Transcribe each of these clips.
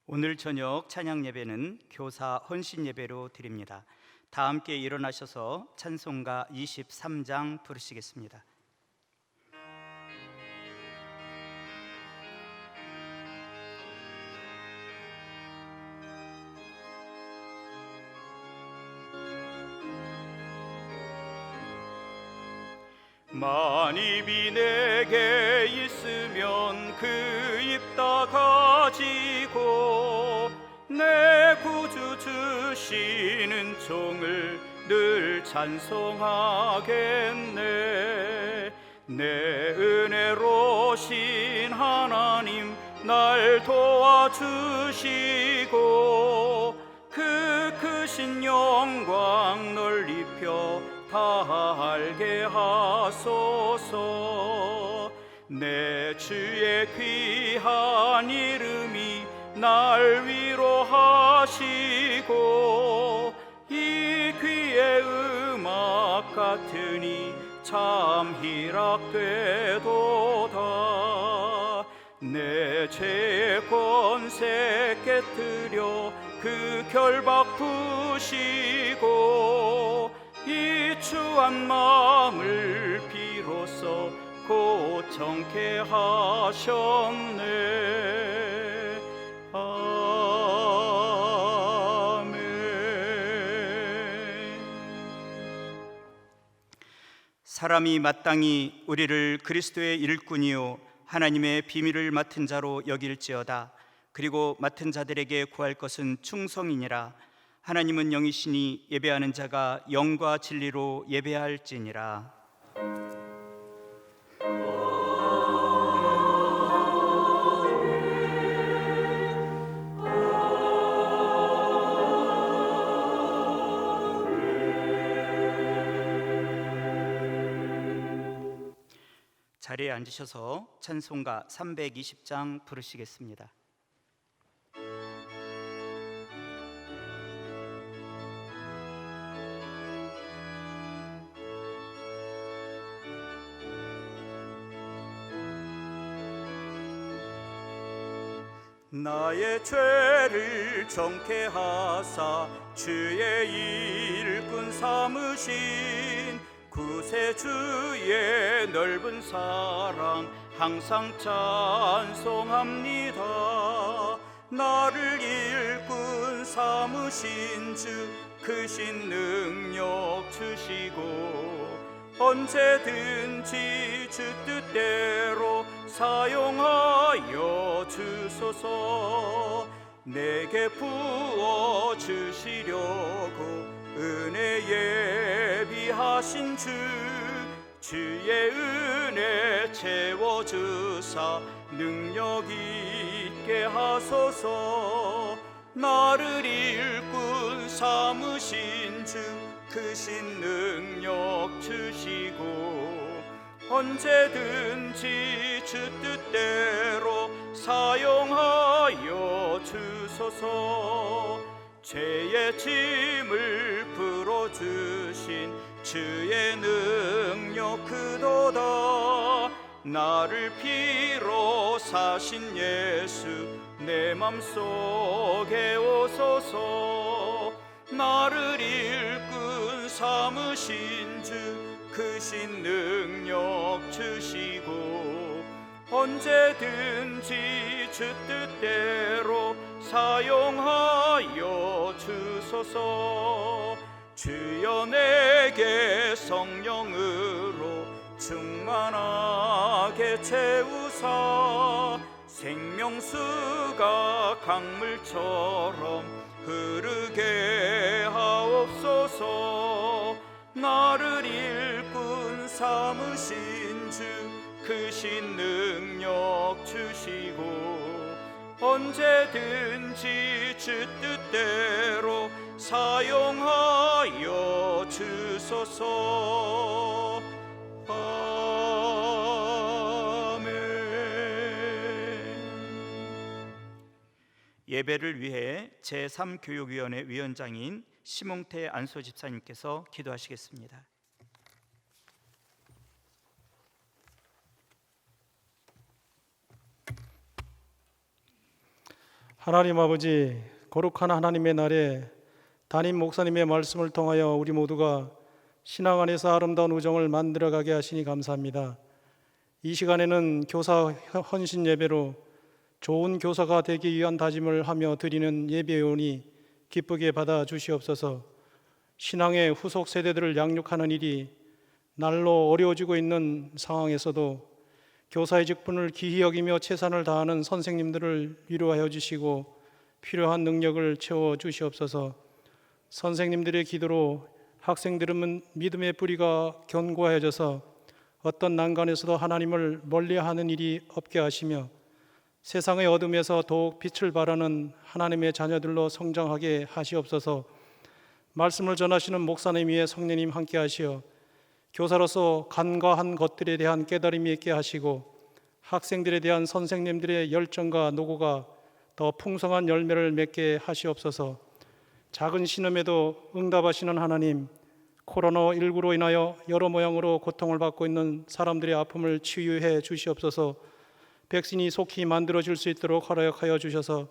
오늘 저녁 찬양 예배는 교사 헌신 예배로 드립니다. 다 함께 일어나셔서 찬송가 23장 부르시겠습니다. 만입이 내게 있으면 그 입 다 가지고 내 구주 주시는 종을 늘 찬송하겠네. 내 은혜로신 하나님 날 도와주시고 그 크신 영광 널리 펴 다 알게 하소서. 내 주의 귀한 이름이 날 위로하시고 이 귀의 음악 같으니 참 희락되도다. 내 죄의 권세 깨뜨려 그 결박 푸시고 이 추한 마음을 비로소 고청케 하셨네. 아멘. 사람이 마땅히 우리를 그리스도의 일꾼이요 하나님의 비밀을 맡은 자로 여길지어다. 그리고 맡은 자들에게 구할 것은 충성이니라. 하나님은 영이시니 예배하는 자가 영과 진리로 예배할지니라. 자리에 앉으셔서 찬송가 320장 부르시겠습니다. 나의 죄를 정케 하사 주의 일꾼 삼으신 구세주의 넓은 사랑 항상 찬송합니다. 나를 일꾼 삼으신 주 크신 능력 주시고 언제든지 주 뜻대로 사용하여 주소서. 내게 부어주시려고 은혜 예비하신 주의 은혜 채워주사 능력 있게 하소서. 나를 일꾼 삼으신 주 크신 능력 주시고 언제든지 주 뜻대로 사용하여 주소서. 죄의 짐을 풀어주신 주의 능력 크도다. 나를 피로 사신 예수 내 맘속에 오소서. 나를 일꾼 삼으신 주 크신 능력 주시고 언제든지 주 뜻대로 사용하여 주소서. 주여 내게 성령으로 충만하게 채우사 생명수가 강물처럼 흐르게 하옵소서. 나를 일꾼 삼으신 주 크신 능력 주시고 언제든지 주 뜻대로 사용하여 주소서. 예배를 위해 제3교육위원회 위원장인 심홍태 안소집사님께서 기도하시겠습니다. 하나님 아버지, 거룩한 하나님의 날에 담임 목사님의 말씀을 통하여 우리 모두가 신앙 안에서 아름다운 우정을 만들어가게 하시니 감사합니다. 이 시간에는 교사 헌신 예배로 좋은 교사가 되기 위한 다짐을 하며 드리는 예배요원이 기쁘게 받아 주시옵소서. 신앙의 후속 세대들을 양육하는 일이 날로 어려워지고 있는 상황에서도 교사의 직분을 기히 여기며 최선을 다하는 선생님들을 위로하여 주시고 필요한 능력을 채워 주시옵소서. 선생님들의 기도로 학생들은 믿음의 뿌리가 견고해져서 어떤 난관에서도 하나님을 멀리하는 일이 없게 하시며 세상의 어둠에서 더욱 빛을 발하는 하나님의 자녀들로 성장하게 하시옵소서. 말씀을 전하시는 목사님 위에 성령님 함께 하시어 교사로서 간과한 것들에 대한 깨달음이 있게 하시고 학생들에 대한 선생님들의 열정과 노고가 더 풍성한 열매를 맺게 하시옵소서. 작은 신음에도 응답하시는 하나님, 코로나19로 인하여 여러 모양으로 고통을 받고 있는 사람들의 아픔을 치유해 주시옵소서. 백신이 속히 만들어질 수 있도록 허락하여 주셔서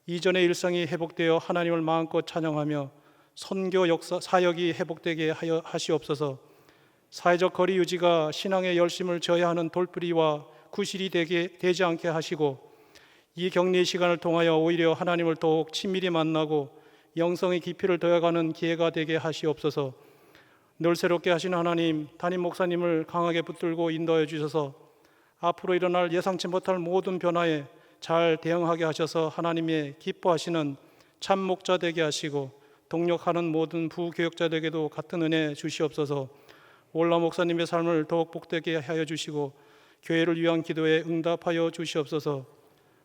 이전의 일상이 회복되어 하나님을 마음껏 찬양하며 선교 역사 사역이 회복되게 하여 하시옵소서. 사회적 거리 유지가 신앙의 열심을 저해하는 돌뿌리와 구실이 되지 않게 하시고 이 격리의 시간을 통하여 오히려 하나님을 더욱 친밀히 만나고 영성의 깊이를 더해가는 기회가 되게 하시옵소서. 늘 새롭게 하시는 하나님, 담임 목사님을 강하게 붙들고 인도하여 주셔서 앞으로 일어날 예상치 못할 모든 변화에 잘 대응하게 하셔서 하나님의 기뻐하시는 참 목자 되게 하시고 동력하는 모든 부교역자들에게도 같은 은혜 주시옵소서. 올라 목사님의 삶을 더욱 복되게 하여 주시고 교회를 위한 기도에 응답하여 주시옵소서.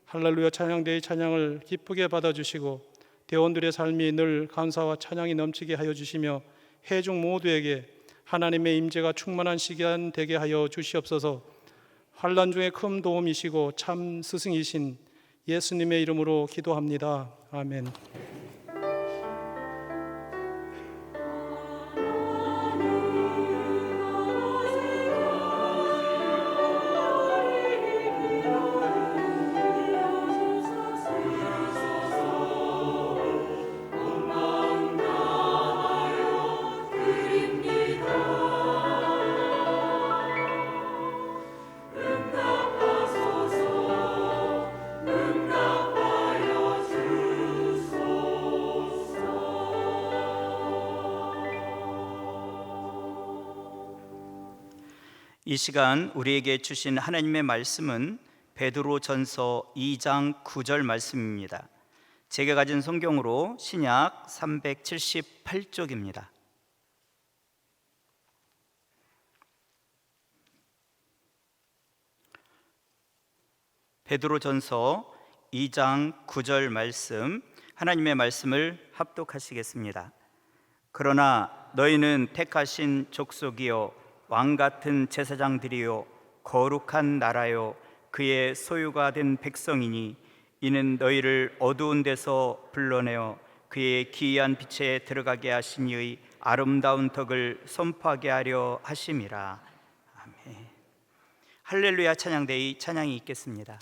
할렐루야 찬양대의 찬양을 기쁘게 받아주시고 대원들의 삶이 늘 감사와 찬양이 넘치게 하여 주시며 회중 모두에게 하나님의 임재가 충만한 시간 되게 하여 주시옵소서. 환난 중에 큰 도움이시고 참 스승이신 예수님의 이름으로 기도합니다. 아멘. 이 시간 우리에게 주신 하나님의 말씀은 베드로전서 2장 9절 말씀입니다. 제가 가진 성경으로 신약 378쪽입니다. 베드로전서 2장 9절 말씀, 하나님의 말씀을 합독하시겠습니다. 그러나 너희는 택하신 족속이요 왕같은 제사장들이요 거룩한 나라요 그의 소유가 된 백성이니 이는 너희를 어두운 데서 불러내어 그의 기이한 빛에 들어가게 하신 이의 아름다운 덕을 선포하게 하려 하심이라. 아멘. 할렐루야 찬양대의 찬양이 있겠습니다.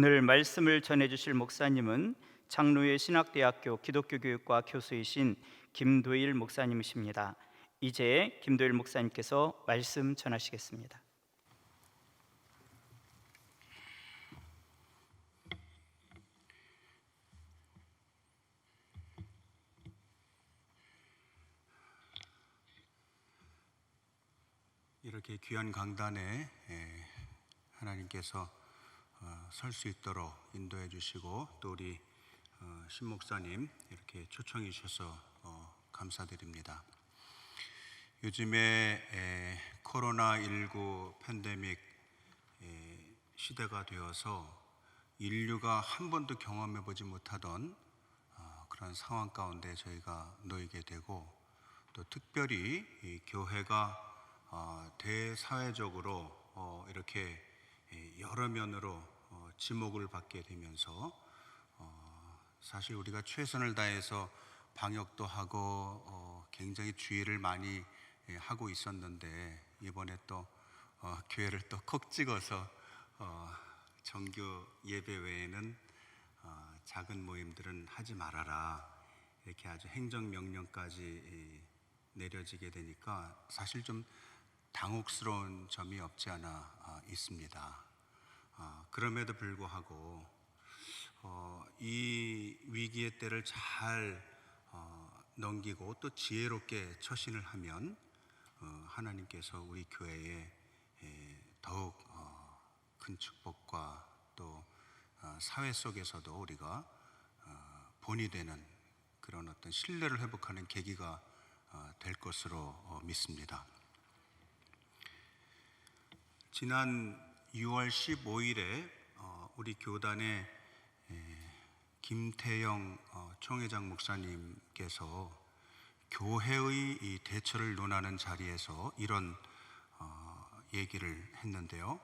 오늘 말씀을 전해주실 목사님은 장로의 신학대학교 기독교교육과 교수이신 김도일 목사님이십니다. 이제 김도일 목사님께서 말씀 전하시겠습니다. 이렇게 귀한 강단에 하나님께서 설 수 있도록 인도해 주시고 또 우리 신 목사님 이렇게 초청해 주셔서 감사드립니다. 요즘에 코로나19 팬데믹 시대가 되어서 인류가 한 번도 경험해 보지 못하던 그런 상황 가운데 저희가 놓이게 되고, 또 특별히 이 교회가 대사회적으로 이렇게 여러 면으로 지목을 받게 되면서 사실 우리가 최선을 다해서 방역도 하고 굉장히 주의를 많이 하고 있었는데, 이번에 또 교회를 또 콕 찍어서 정규 예배 외에는 작은 모임들은 하지 말아라, 이렇게 아주 행정명령까지 내려지게 되니까 사실 좀 당혹스러운 점이 없지 않아 있습니다. 그럼에도 불구하고 이 위기의 때를 잘 넘기고 또 지혜롭게 처신을 하면 하나님께서 우리 교회에 더욱 큰 축복과 또 사회 속에서도 우리가 본이 되는 그런 어떤 신뢰를 회복하는 계기가 될 것으로 믿습니다. 지난 6월 15일에 우리 교단의 김태영 총회장 목사님께서 교회의 이 대처를 논하는 자리에서 이런 얘기를 했는데요.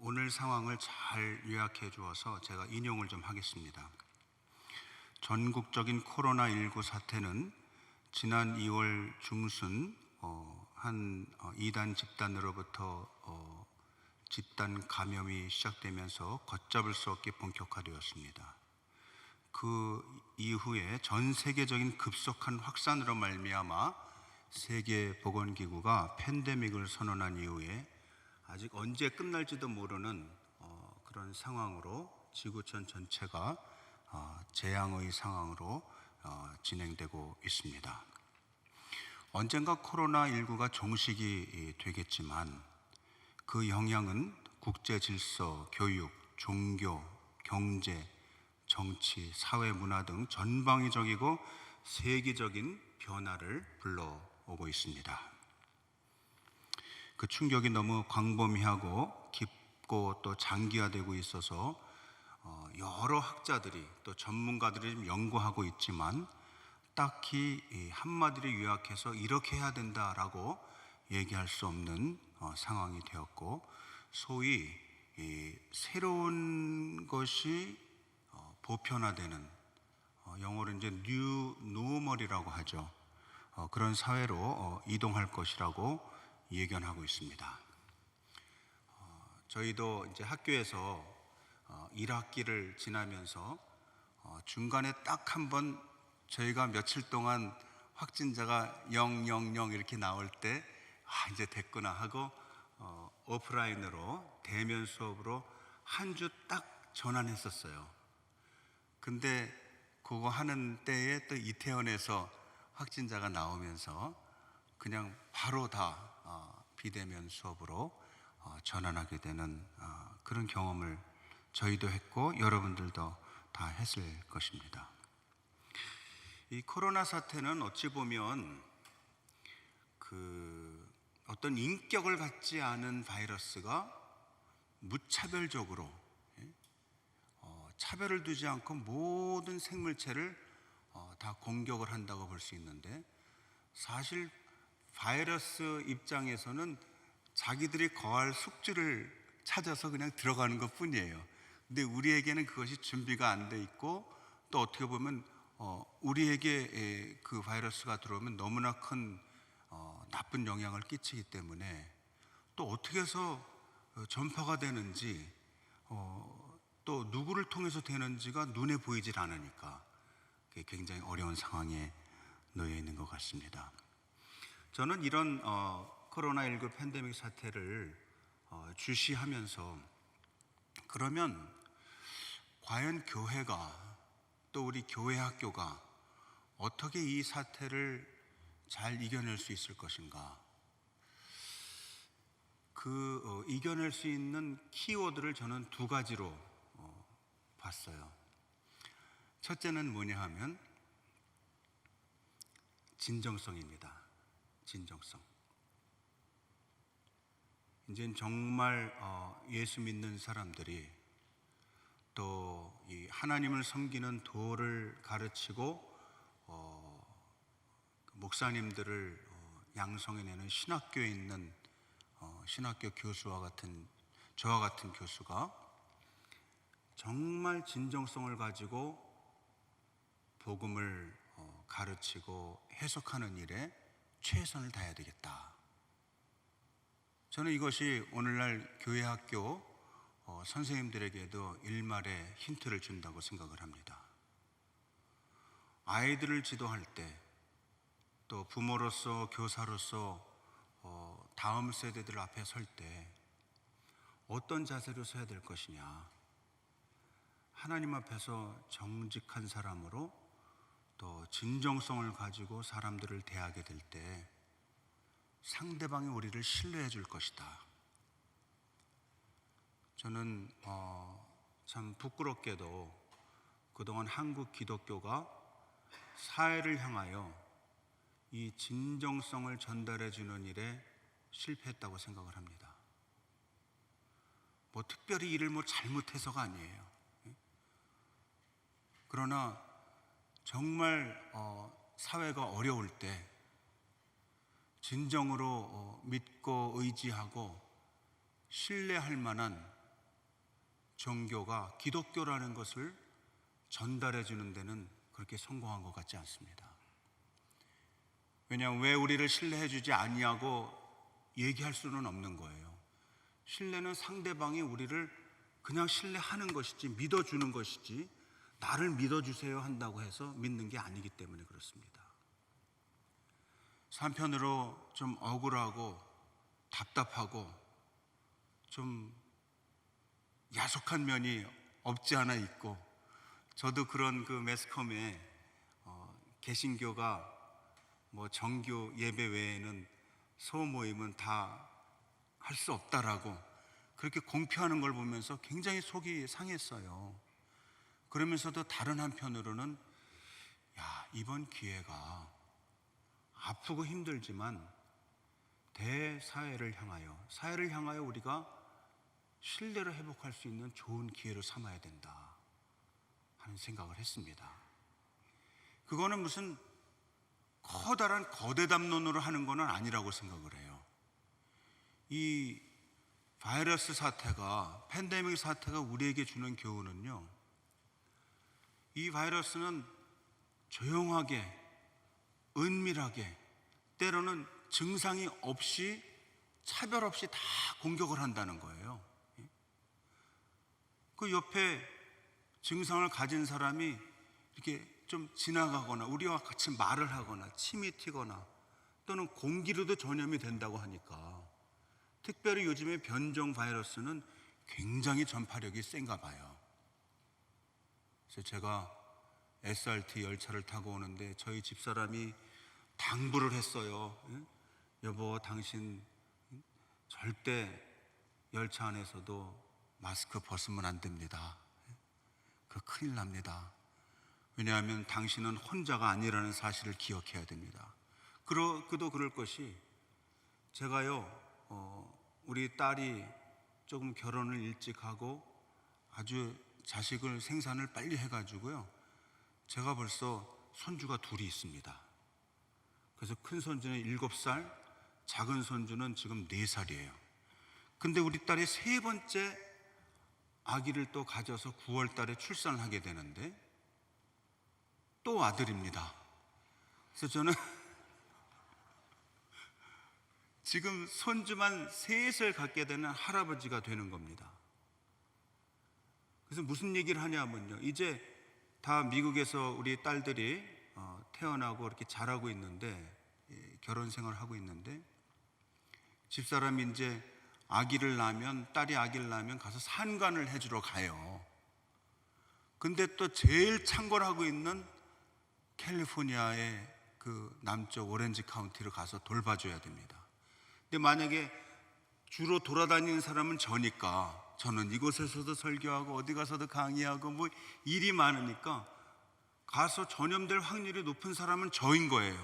오늘 상황을 잘 요약해 주어서 제가 인용을 좀 하겠습니다. 전국적인 코로나19 사태는 지난 2월 중순 한 이단 집단으로부터 집단 감염이 시작되면서 걷잡을 수 없게 본격화되었습니다. 그 이후에 전 세계적인 급속한 확산으로 말미암아 세계보건기구가 팬데믹을 선언한 이후에 아직 언제 끝날지도 모르는 그런 상황으로 지구촌 전체가 재앙의 상황으로 진행되고 있습니다. 언젠가 코로나19가 종식이 되겠지만 그 영향은 국제 질서, 교육, 종교, 경제, 정치, 사회, 문화 등 전방위적이고 세계적인 변화를 불러오고 있습니다. 그 충격이 너무 광범위하고 깊고 또 장기화되고 있어서 여러 학자들이 또 전문가들이 좀 연구하고 있지만 딱히 한마디로 요약해서 이렇게 해야 된다라고 얘기할 수 없는 상황이 되었고, 소위 새로운 것이 보편화되는, 영어로 이제 뉴 노멀이라고 하죠. 그런 사회로 이동할 것이라고 예견하고 있습니다. 저희도 이제 학교에서 1학기를 지나면서 중간에 딱 한 번 저희가 며칠 동안 확진자가 000 이렇게 나올 때 이제 됐구나 하고 오프라인으로 대면 수업으로 한 주 딱 전환했었어요. 근데 그거 하는 때에 또 이태원에서 확진자가 나오면서 그냥 바로 다 비대면 수업으로 전환하게 되는 그런 경험을 저희도 했고 여러분들도 다 했을 것입니다. 이 코로나 사태는 어찌 보면 어떤 인격을 갖지 않은 바이러스가 무차별적으로 차별을 두지 않고 모든 생물체를 다 공격을 한다고 볼 수 있는데, 사실 바이러스 입장에서는 자기들이 거할 숙주를 찾아서 그냥 들어가는 것 뿐이에요. 근데 우리에게는 그것이 준비가 안 돼 있고, 또 어떻게 보면 우리에게 그 바이러스가 들어오면 너무나 큰 나쁜 영향을 끼치기 때문에 또 어떻게 해서 전파가 되는지, 또 또 누구를 통해서 되는지가 눈에 보이질 않으니까 그게 굉장히 어려운 상황에 놓여 있는 것 같습니다. 저는 이런 코로나19 팬데믹 사태를 주시하면서 그러면 과연 교회가 또 우리 교회 학교가 어떻게 이 사태를 잘 이겨낼 수 있을 것인가? 이겨낼 수 있는 키워드를 저는 두 가지로 봤어요. 첫째는 뭐냐 하면 진정성입니다. 진정성. 이제 정말 예수 믿는 사람들이 또 이 하나님을 섬기는 도를 가르치고 목사님들을 양성해내는 신학교에 있는 신학교 교수와 같은 저와 같은 교수가 정말 진정성을 가지고 복음을 가르치고 해석하는 일에 최선을 다해야 되겠다. 저는 이것이 오늘날 교회 학교 선생님들에게도 일말의 힌트를 준다고 생각을 합니다. 아이들을 지도할 때 또 부모로서 교사로서 다음 세대들 앞에 설 때 어떤 자세로 서야 될 것이냐. 하나님 앞에서 정직한 사람으로 또 진정성을 가지고 사람들을 대하게 될 때 상대방이 우리를 신뢰해 줄 것이다. 저는 참 부끄럽게도 그동안 한국 기독교가 사회를 향하여 이 진정성을 전달해 주는 일에 실패했다고 생각을 합니다. 특별히 일을 잘못해서가 아니에요. 그러나 정말 사회가 어려울 때 진정으로 믿고 의지하고 신뢰할 만한 종교가 기독교라는 것을 전달해 주는 데는 그렇게 성공한 것 같지 않습니다. 왜냐하면 왜 우리를 신뢰해 주지 아니하고 얘기할 수는 없는 거예요. 신뢰는 상대방이 우리를 그냥 신뢰하는 것이지 믿어주는 것이지 나를 믿어주세요 한다고 해서 믿는 게 아니기 때문에 그렇습니다. 한편으로 좀 억울하고 답답하고 좀 야속한 면이 없지 않아 있고, 저도 그런 매스컴에 개신교가 정규 예배 외에는 소모임은 다 할 수 없다라고 그렇게 공표하는 걸 보면서 굉장히 속이 상했어요. 그러면서도 다른 한편으로는 이번 기회가 아프고 힘들지만 대사회를 향하여 사회를 향하여 우리가 신뢰를 회복할 수 있는 좋은 기회로 삼아야 된다 하는 생각을 했습니다. 그거는 무슨 커다란 거대 담론으로 하는 건 아니라고 생각을 해요. 이 바이러스 사태가, 팬데믹 사태가 우리에게 주는 교훈은요, 이 바이러스는 조용하게 은밀하게 때로는 증상이 없이 차별 없이 다 공격을 한다는 거예요. 그 옆에 증상을 가진 사람이 이렇게 좀 지나가거나 우리와 같이 말을 하거나 침이 튀거나 또는 공기로도 전염이 된다고 하니까 특별히 요즘에 변종 바이러스는 굉장히 전파력이 센가 봐요. 그래서 제가 SRT 열차를 타고 오는데 저희 집사람이 당부를 했어요. 여보, 당신 절대 열차 안에서도 마스크 벗으면 안 됩니다. 그 큰일 납니다. 왜냐하면 당신은 혼자가 아니라는 사실을 기억해야 됩니다. 그도 그럴 것이, 제가요 우리 딸이 조금 결혼을 일찍 하고 아주 자식을 생산을 빨리 해가지고요, 제가 벌써 손주가 둘이 있습니다. 그래서 큰 손주는 7살, 작은 손주는 지금 4살이에요. 근데 우리 딸이 3번째 아기를 또 가져서 9월 달에 출산을 하게 되는데 또 아들입니다. 그래서 저는 지금 손주만 3살 갖게 되는 할아버지가 되는 겁니다. 그래서 무슨 얘기를 하냐면요, 이제 다 미국에서 우리 딸들이 태어나고 이렇게 자라고 있는데, 결혼 생활을 하고 있는데, 집사람이 이제 딸이 아기를 낳으면 가서 산관을 해주러 가요. 근데 또 제일 창궐하고 있는 캘리포니아의 그 남쪽 오렌지 카운티를 가서 돌봐줘야 됩니다. 근데 만약에 주로 돌아다니는 사람은 저니까, 저는 이곳에서도 설교하고 어디 가서도 강의하고 뭐 일이 많으니까 가서 전염될 확률이 높은 사람은 저인 거예요.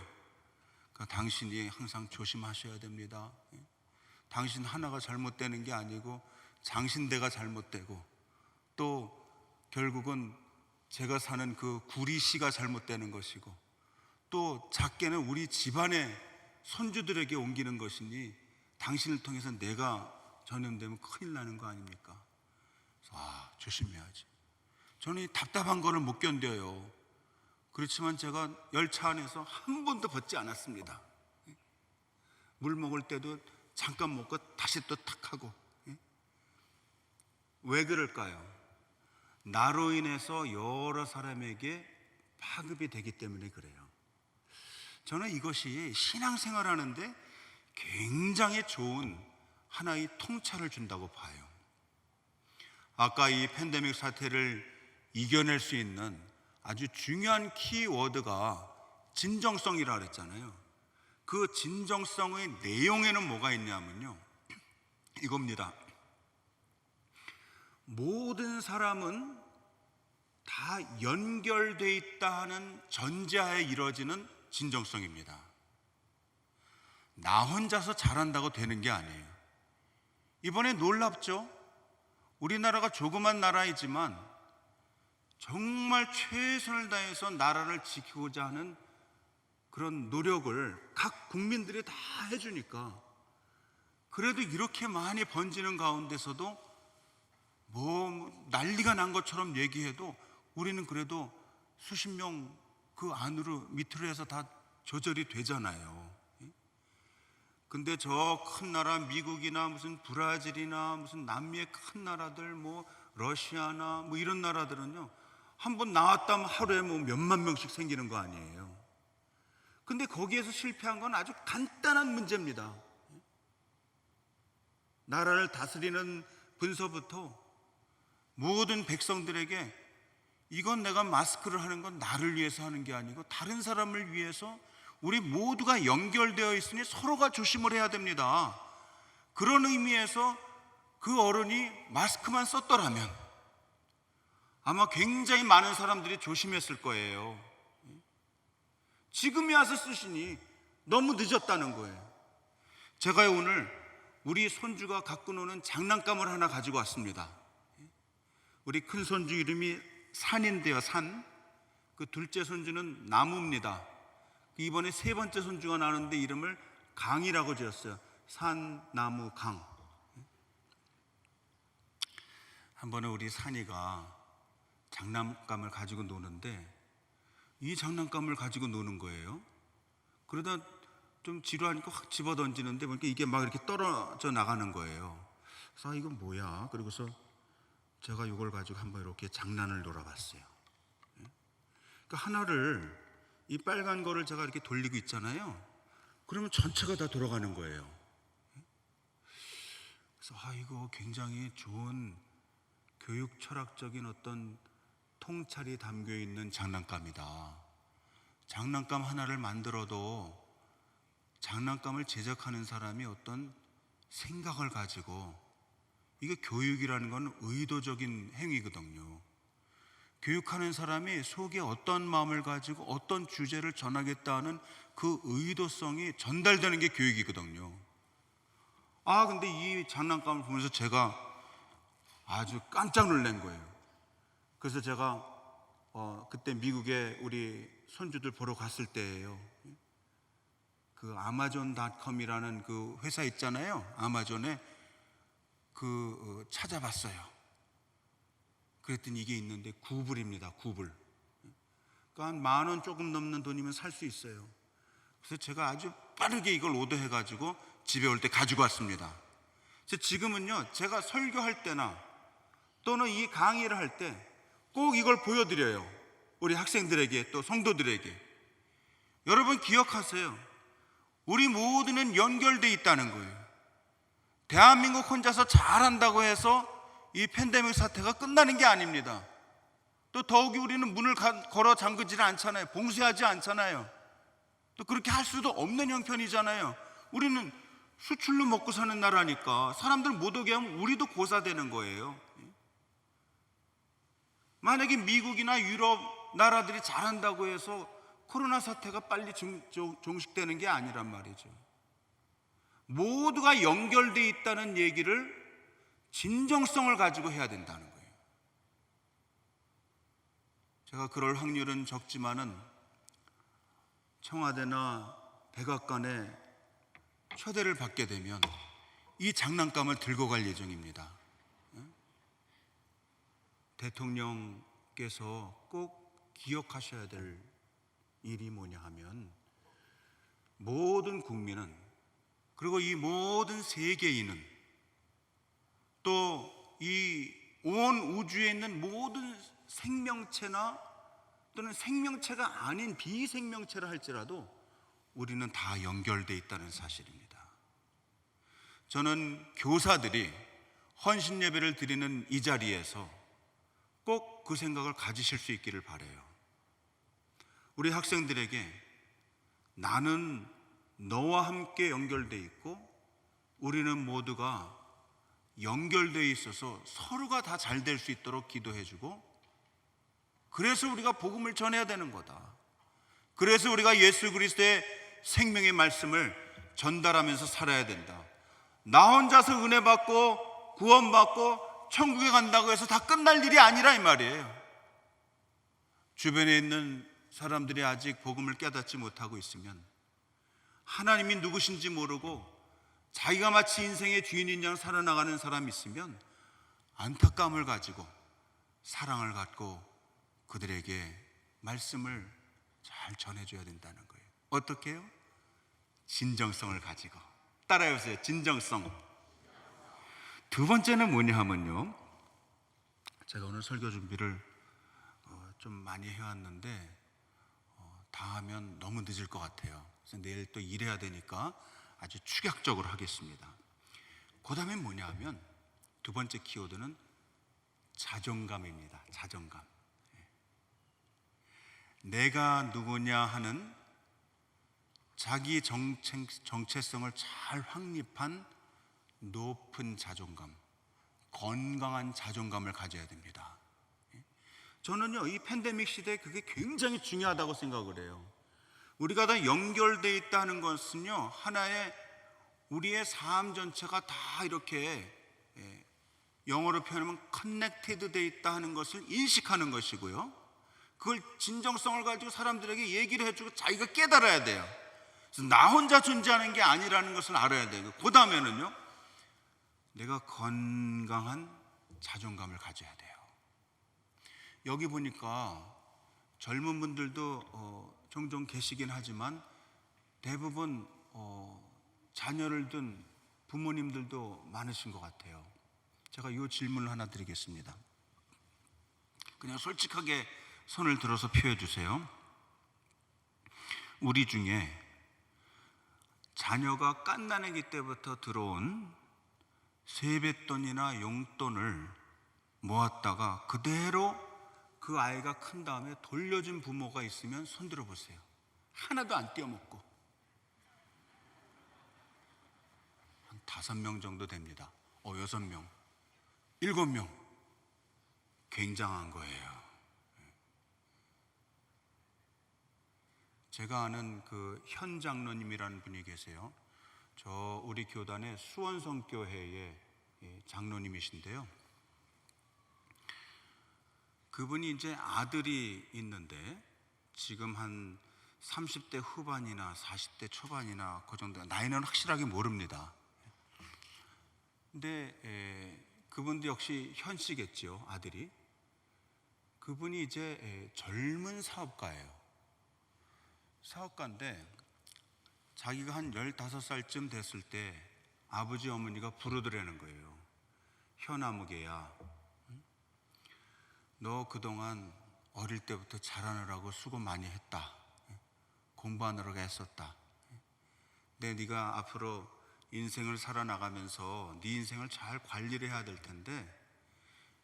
그러니까 당신이 항상 조심하셔야 됩니다. 당신 하나가 잘못되는 게 아니고 장신대가 잘못되고, 또 결국은 제가 사는 그 구리시가 잘못되는 것이고, 또 작게는 우리 집안의 손주들에게 옮기는 것이니 당신을 통해서 내가 전염되면 큰일 나는 거 아닙니까? 그래서 조심해야지. 저는 이 답답한 거를 못 견뎌요. 그렇지만 제가 열차 안에서 한 번도 벗지 않았습니다. 물 먹을 때도 잠깐 먹고 다시 또 탁 하고. 왜 그럴까요? 나로 인해서 여러 사람에게 파급이 되기 때문에 그래요. 저는 이것이 신앙생활 하는데 굉장히 좋은 하나의 통찰을 준다고 봐요. 아까 이 팬데믹 사태를 이겨낼 수 있는 아주 중요한 키워드가 진정성이라 그랬잖아요. 그 진정성의 내용에는 뭐가 있냐면요, 이겁니다. 모든 사람은 다 연결돼 있다 하는 전제하에 이루어지는 진정성입니다. 나 혼자서 잘한다고 되는 게 아니에요. 이번에 놀랍죠? 우리나라가 조그만 나라이지만 정말 최선을 다해서 나라를 지키고자 하는 그런 노력을 각 국민들이 다 해주니까, 그래도 이렇게 많이 번지는 가운데서도 뭐 난리가 난 것처럼 얘기해도 우리는 그래도 수십 명 그 안으로 밑으로 해서 다 조절이 되잖아요. 근데 저 큰 나라 미국이나 무슨 브라질이나 무슨 남미의 큰 나라들, 뭐 러시아나 뭐 이런 나라들은요, 한번 나왔다면 하루에 뭐 몇만 명씩 생기는 거 아니에요. 근데 거기에서 실패한 건 아주 간단한 문제입니다. 나라를 다스리는 분서부터 모든 백성들에게 이건 내가 마스크를 하는 건 나를 위해서 하는 게 아니고 다른 사람을 위해서, 우리 모두가 연결되어 있으니 서로가 조심을 해야 됩니다. 그런 의미에서 그 어른이 마스크만 썼더라면 아마 굉장히 많은 사람들이 조심했을 거예요. 지금이 와서 쓰시니 너무 늦었다는 거예요. 제가 오늘 우리 손주가 갖고 노는 장난감을 하나 가지고 왔습니다. 우리 큰 손주 이름이 산인데요, 산. 그 둘째 손주는 나무입니다. 이번에 세 번째 손주가 나는데 이름을 강이라고 지었어요. 산, 나무, 강. 한 번에 우리 산이가 장난감을 가지고 노는데 이 장난감을 가지고 노는 거예요. 그러다 좀 지루하니까 확 집어 던지는데 보니까 이게 막 이렇게 떨어져 나가는 거예요. 그래서 이건 뭐야? 그리고서 제가 이걸 가지고 한번 이렇게 장난을 놀아봤어요. 그러니까 하나를, 이 빨간 거를 제가 이렇게 돌리고 있잖아요. 그러면 전체가 다 돌아가는 거예요. 그래서 이거 굉장히 좋은 교육 철학적인 어떤 통찰이 담겨 있는 장난감이다. 장난감 하나를 만들어도 장난감을 제작하는 사람이 어떤 생각을 가지고, 이게 교육이라는 건 의도적인 행위거든요. 교육하는 사람이 속에 어떤 마음을 가지고 어떤 주제를 전하겠다는 그 의도성이 전달되는 게 교육이거든요. 근데 이 장난감을 보면서 제가 아주 깜짝 놀란 거예요. 그래서 제가 그때 미국에 우리 손주들 보러 갔을 때예요. 그 아마존닷컴이라는 그 회사 있잖아요. 아마존에 찾아봤어요. 그랬더니 이게 있는데 9불입니다. 9불. 그러니까 한 10,000원 조금 넘는 돈이면 살 수 있어요. 그래서 제가 아주 빠르게 이걸 오더해가지고 집에 올 때 가지고 왔습니다. 그래서 지금은요, 제가 설교할 때나 또는 이 강의를 할 때 꼭 이걸 보여드려요. 우리 학생들에게 또 성도들에게. 여러분 기억하세요. 우리 모두는 연결돼 있다는 거예요. 대한민국 혼자서 잘한다고 해서 이 팬데믹 사태가 끝나는 게 아닙니다. 또 더욱이 우리는 문을 걸어 잠그지는 않잖아요. 봉쇄하지 않잖아요. 또 그렇게 할 수도 없는 형편이잖아요. 우리는 수출로 먹고 사는 나라니까 사람들 못 오게 하면 우리도 고사되는 거예요. 만약에 미국이나 유럽 나라들이 잘한다고 해서 코로나 사태가 빨리 종식되는 게 아니란 말이죠. 모두가 연결돼 있다는 얘기를 진정성을 가지고 해야 된다는 거예요. 제가 그럴 확률은 적지만은 청와대나 백악관에 초대를 받게 되면 이 장난감을 들고 갈 예정입니다. 대통령께서 꼭 기억하셔야 될 일이 뭐냐 하면 모든 국민은, 그리고 이 모든 세계인은, 또 이 온 우주에 있는 모든 생명체나 또는 생명체가 아닌 비생명체라 할지라도 우리는 다 연결되어 있다는 사실입니다. 저는 교사들이 헌신 예배를 드리는 이 자리에서 꼭 그 생각을 가지실 수 있기를 바라요. 우리 학생들에게 나는 너와 함께 연결되어 있고 우리는 모두가 연결되어 있어서 서로가 다 잘 될 수 있도록 기도해주고, 그래서 우리가 복음을 전해야 되는 거다. 그래서 우리가 예수 그리스도의 생명의 말씀을 전달하면서 살아야 된다. 나 혼자서 은혜 받고 구원 받고 천국에 간다고 해서 다 끝날 일이 아니라 이 말이에요. 주변에 있는 사람들이 아직 복음을 깨닫지 못하고 있으면, 하나님이 누구신지 모르고 자기가 마치 인생의 주인인 양 살아나가는 사람이 있으면 안타까움을 가지고 사랑을 갖고 그들에게 말씀을 잘 전해줘야 된다는 거예요. 어떻게 해요? 진정성을 가지고. 따라해보세요. 진정성. 두 번째는 뭐냐 하면요, 제가 오늘 설교 준비를 좀 많이 해왔는데 다 하면 너무 늦을 것 같아요. 그래서 내일 또 일해야 되니까 아주 축약적으로 하겠습니다. 그 다음에 뭐냐 하면 두 번째 키워드는 자존감입니다. 자존감. 내가 누구냐 하는 자기 정체성을 잘 확립한 높은 자존감, 건강한 자존감을 가져야 됩니다. 저는요, 이 팬데믹 시대에 그게 굉장히 중요하다고 생각을 해요. 우리가 다 연결되어 있다는 것은요, 하나의 우리의 삶 전체가 다 이렇게 영어로 표현하면 커넥티드 되어 있다 하는 것을 인식하는 것이고요, 그걸 진정성을 가지고 사람들에게 얘기를 해주고 자기가 깨달아야 돼요. 그래서 나 혼자 존재하는 게 아니라는 것을 알아야 돼요. 그 다음에는요, 내가 건강한 자존감을 가져야 돼요. 여기 보니까 젊은 분들도 종종 계시긴 하지만 대부분 자녀를 둔 부모님들도 많으신 것 같아요. 제가 이 질문을 하나 드리겠습니다. 그냥 솔직하게 손을 들어서 표해 주세요. 우리 중에 자녀가 갓난아기 때부터 들어온 세뱃돈이나 용돈을 모았다가 그대로 그 아이가 큰 다음에 돌려준 부모가 있으면 손 들어보세요. 하나도 안 떼어먹고. 한 5명 정도 됩니다. 6명, 7명. 굉장한 거예요. 제가 아는 그 현 장로님이라는 분이 계세요. 저 우리 교단의 수원성교회의 장로님이신데요, 그분이 이제 아들이 있는데 지금 한 30대 후반이나 40대 초반이나 그 정도, 나이는 확실하게 모릅니다. 근데 그분도 역시 현 씨겠죠, 아들이. 그분이 이제 젊은 사업가예요. 사업가인데 자기가 한 15살쯤 됐을 때 아버지 어머니가 부르더라는 거예요. 현아무개야, 너 그동안 어릴 때부터 자라느라고 수고 많이 했다. 공부하느라고 애썼다. 근데 네가 앞으로 인생을 살아나가면서 네 인생을 잘 관리를 해야 될 텐데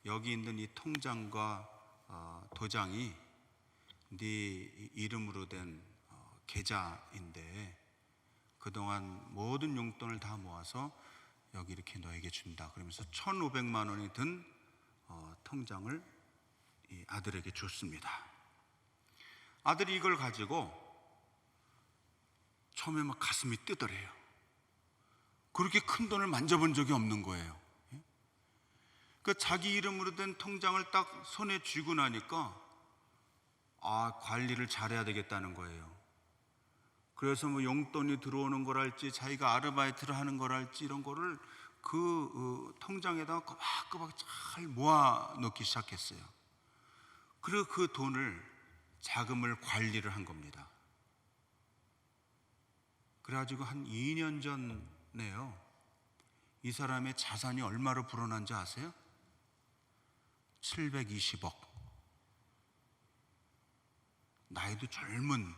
여기 있는 이 통장과 도장이 네 이름으로 된 계좌인데 그동안 모든 용돈을 다 모아서 여기 이렇게 너에게 준다. 그러면서 1,500만 원이 든 통장을 이 아들에게 줬습니다. 아들이 이걸 가지고 처음에 막 가슴이 뜨더래요. 그렇게 큰 돈을 만져본 적이 없는 거예요. 그 자기 이름으로 된 통장을 딱 손에 쥐고 나니까 관리를 잘해야 되겠다는 거예요. 그래서 뭐 용돈이 들어오는 거랄지 자기가 아르바이트를 하는 거랄지 이런 거를 그 통장에다가 꼬박꼬박 잘 모아 놓기 시작했어요. 그리고 그 돈을 자금을 관리를 한 겁니다. 그래가지고 한 2년 전에요, 이 사람의 자산이 얼마로 불어난지 아세요? 720억. 나이도 젊은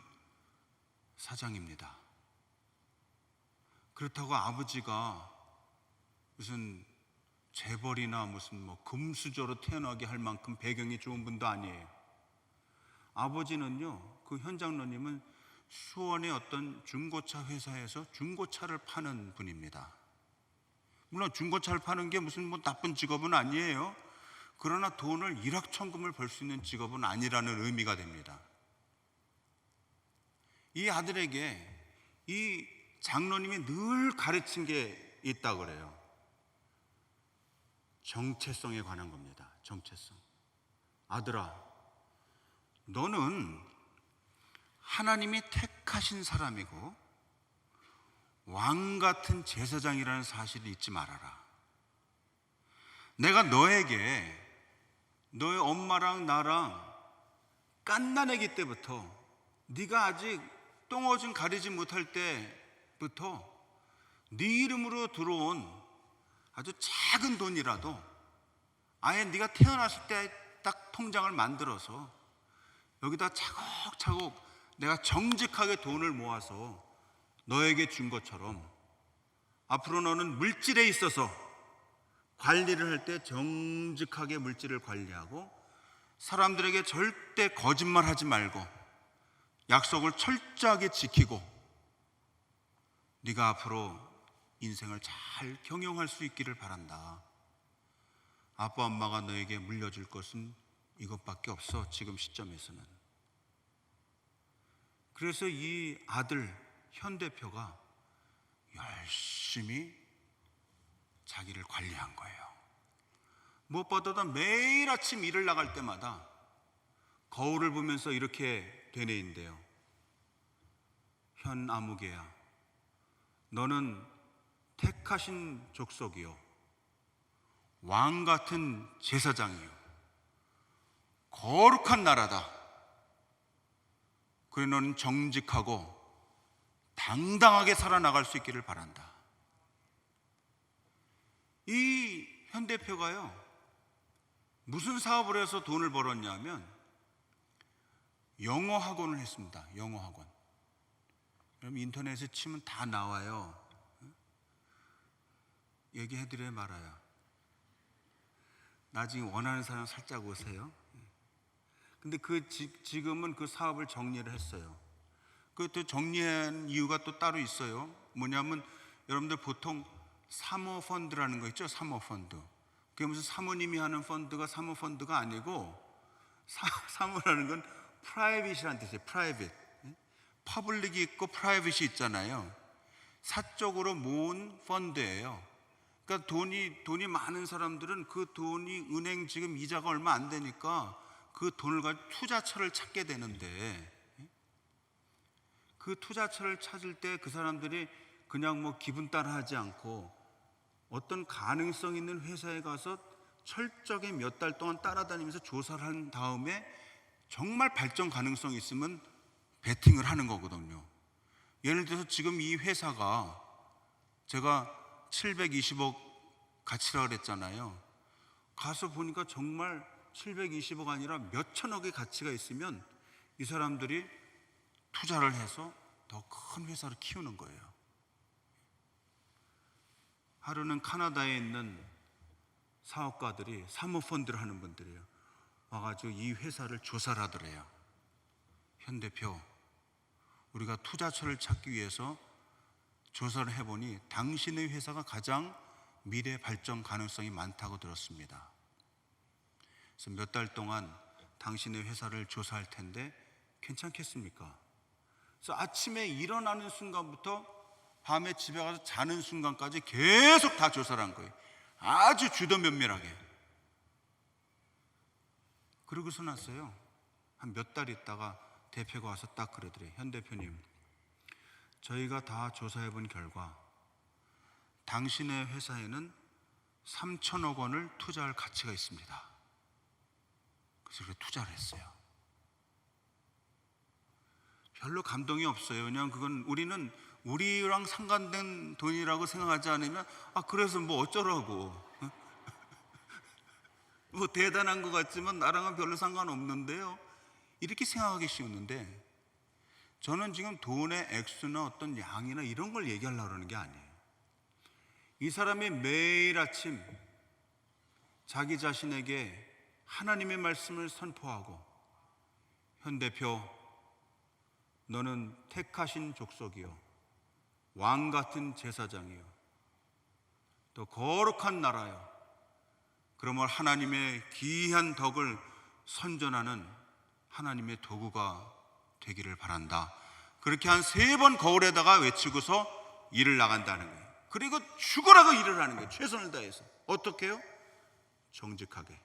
사장입니다. 그렇다고 아버지가 무슨 재벌이나 무슨 뭐 금수저로 태어나게 할 만큼 배경이 좋은 분도 아니에요. 아버지는요, 그 현장로님은 수원의 어떤 중고차 회사에서 중고차를 파는 분입니다. 물론 중고차를 파는 게 무슨 뭐 나쁜 직업은 아니에요. 그러나 돈을 일확천금을 벌 수 있는 직업은 아니라는 의미가 됩니다. 이 아들에게 이 장로님이 늘 가르친 게 있다 그래요. 정체성에 관한 겁니다. 정체성. 아들아, 너는 하나님이 택하신 사람이고 왕 같은 제사장이라는 사실을 잊지 말아라. 내가 너에게 너의 엄마랑 나랑 갓난아기 때부터 네가 아직 똥오줌 가리지 못할 때부터 네 이름으로 들어온 아주 작은 돈이라도 아예 네가 태어났을 때 딱 통장을 만들어서 여기다 차곡차곡 내가 정직하게 돈을 모아서 너에게 준 것처럼 앞으로 너는 물질에 있어서 관리를 할 때 정직하게 물질을 관리하고 사람들에게 절대 거짓말하지 말고 약속을 철저하게 지키고 네가 앞으로 인생을 잘 경영할 수 있기를 바란다. 아빠 엄마가 너에게 물려줄 것은 이것밖에 없어, 지금 시점에서는. 그래서 이 아들 현 대표가 열심히 자기를 관리한 거예요. 무엇보다도 매일 아침 일을 나갈 때마다 거울을 보면서 이렇게 되뇌인데요. 현 아무개야, 너는 택하신 족속이요, 왕 같은 제사장이요, 거룩한 나라다. 그래 너는 정직하고 당당하게 살아나갈 수 있기를 바란다. 이 현 대표가요, 무슨 사업을 해서 돈을 벌었냐면 영어 학원을 했습니다. 영어 학원. 여러분 인터넷에 치면 다 나와요. 얘기해드려야 말아요. 나중에 원하는 사람 살짝 오세요. 근데 지금은 그 사업을 정리를 했어요. 그 정리한 이유가 또 따로 있어요. 뭐냐면 여러분들 보통 사모펀드라는 거 있죠? 사모펀드. 그게 무슨 사모님이 하는 펀드가 사모펀드가 아니고 사모라는 건 프라이빗이라는 뜻이에요. 프라이빗. 퍼블릭이 있고 프라이빗이 있잖아요. 사적으로 모은 펀드예요. 그러니까 돈이 많은 사람들은 그 돈이 은행 지금 이자가 얼마 안 되니까 그 돈을 가지고 투자처를 찾게 되는데 그 투자처를 찾을 때 그 사람들이 그냥 뭐 기분 따라 하지 않고 어떤 가능성 있는 회사에 가서 철저하게 몇 달 동안 따라다니면서 조사를 한 다음에 정말 발전 가능성이 있으면 베팅을 하는 거거든요. 예를 들어서 지금 이 회사가 제가 720억 가치라 그랬잖아요. 가서 보니까 정말 720억 아니라 몇 천억의 가치가 있으면 이 사람들이 투자를 해서 더 큰 회사를 키우는 거예요. 하루는 카나다에 있는 사업가들이 사모펀드를 하는 분들이에요. 와가지고 이 회사를 조사를 하더래요. 현 대표, 우리가 투자처를 찾기 위해서 조사를 해보니 당신의 회사가 가장 미래 발전 가능성이 많다고 들었습니다. 그래서 몇 달 동안 당신의 회사를 조사할 텐데 괜찮겠습니까? 그래서 아침에 일어나는 순간부터 밤에 집에 가서 자는 순간까지 계속 다 조사를 한 거예요. 아주 주도 면밀하게. 그러고서 났어요. 한 몇 달 있다가 대표가 와서 딱 그러더래요. 현 대표님, 저희가 다 조사해 본 결과 당신의 회사에는 3천억 원을 투자할 가치가 있습니다. 그래서 그렇게 투자를 했어요. 별로 감동이 없어요. 그냥 그건 우리랑 상관된 돈이라고 생각하지 않으면 그래서 뭐 어쩌라고 뭐 대단한 것 같지만 나랑은 별로 상관없는데요, 이렇게 생각하기 쉬웠는데, 저는 지금 돈의 액수나 어떤 양이나 이런 걸 얘기하려고 그러는 게 아니에요. 이 사람이 매일 아침 자기 자신에게 하나님의 말씀을 선포하고, 현 대표, 너는 택하신 족속이요, 왕 같은 제사장이요, 또 거룩한 나라요, 그러므로 하나님의 귀한 덕을 선전하는 하나님의 도구가 되기를 바란다. 그렇게 한 3번 거울에다가 외치고서 일을 나간다는 거예요. 그리고 죽으라고 일을 하는 거예요. 최선을 다해서. 어떻게 해요? 정직하게.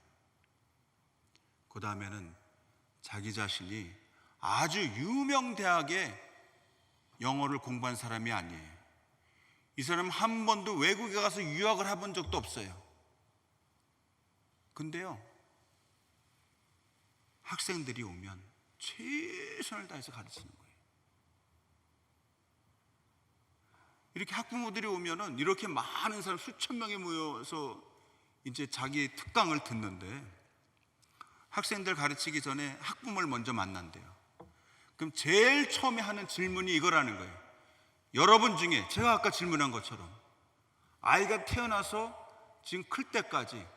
그 다음에는 자기 자신이 아주 유명 대학에 영어를 공부한 사람이 아니에요. 이 사람은 한 번도 외국에 가서 유학을 해본 적도 없어요. 근데요, 학생들이 오면 최선을 다해서 가르치는 거예요. 이렇게 학부모들이 오면은 이렇게 많은 사람, 수천 명이 모여서 이제 자기 특강을 듣는데, 학생들 가르치기 전에 학부모를 먼저 만난대요. 그럼 제일 처음에 하는 질문이 이거라는 거예요. 여러분 중에 제가 아까 질문한 것처럼 아이가 태어나서 지금 클 때까지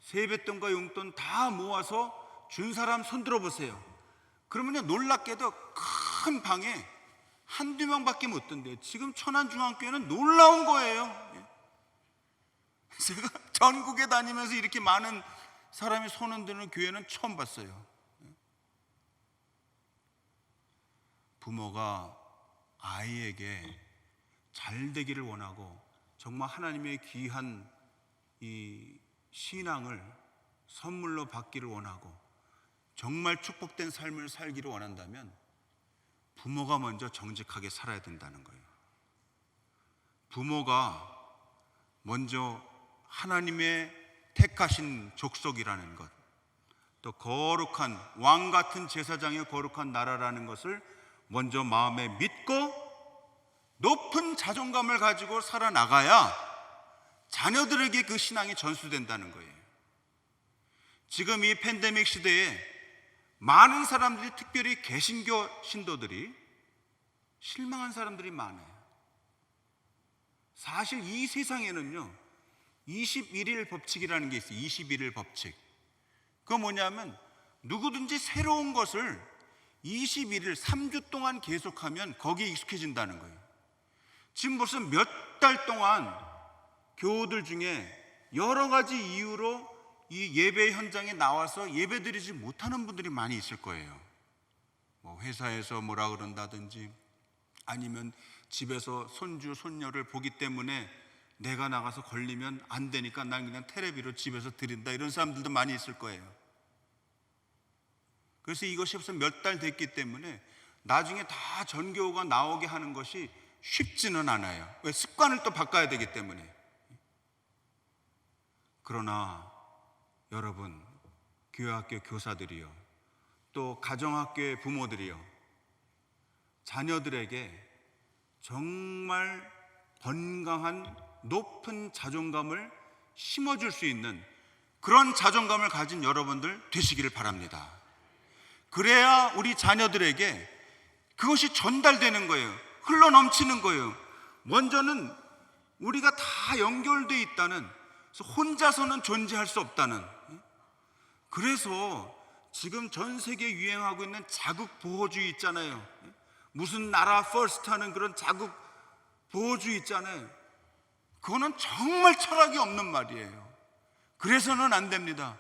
세뱃돈과 용돈 다 모아서 준 사람 손 들어보세요. 그러면요, 놀랍게도 큰 방에 한두 명밖에 못 든대요. 지금 천안중앙교회는 놀라운 거예요. 제가 전국에 다니면서 이렇게 많은 사람이 손 흔드는 교회는 처음 봤어요. 부모가 아이에게 잘 되기를 원하고, 정말 하나님의 귀한 이 신앙을 선물로 받기를 원하고, 정말 축복된 삶을 살기를 원한다면 부모가 먼저 정직하게 살아야 된다는 거예요. 부모가 먼저 하나님의 택하신 족속이라는 것, 또 거룩한 왕 같은 제사장의 거룩한 나라라는 것을 먼저 마음에 믿고 높은 자존감을 가지고 살아나가야 자녀들에게 그 신앙이 전수된다는 거예요. 지금 이 팬데믹 시대에 많은 사람들이, 특별히 개신교 신도들이 실망한 사람들이 많아요. 사실 이 세상에는요, 21일 법칙이라는 게 있어요. 21일 법칙. 그거 뭐냐면 누구든지 새로운 것을 21일, 3주 동안 계속하면 거기에 익숙해진다는 거예요. 지금 벌써 몇 달 동안 교우들 중에 여러 가지 이유로 이 예배 현장에 나와서 예배 드리지 못하는 분들이 많이 있을 거예요. 뭐 회사에서 뭐라 그런다든지, 아니면 집에서 손주, 손녀를 보기 때문에 내가 나가서 걸리면 안 되니까 난 그냥 테레비로 집에서 드린다, 이런 사람들도 많이 있을 거예요. 그래서 이것이 벌써 몇 달 됐기 때문에 나중에 다 전교우가 나오게 하는 것이 쉽지는 않아요. 왜? 습관을 또 바꿔야 되기 때문에. 그러나 여러분, 교회학교 교사들이요, 또 가정학교의 부모들이요, 자녀들에게 정말 건강한 높은 자존감을 심어줄 수 있는 그런 자존감을 가진 여러분들 되시기를 바랍니다. 그래야 우리 자녀들에게 그것이 전달되는 거예요. 흘러넘치는 거예요. 먼저는 우리가 다 연결되어 있다는, 혼자서는 존재할 수 없다는. 그래서 지금 전 세계에 유행하고 있는 자국 보호주의 있잖아요. 무슨 나라 퍼스트 하는 그런 자국 보호주의 있잖아요. 그거는 정말 철학이 없는 말이에요. 그래서는 안 됩니다.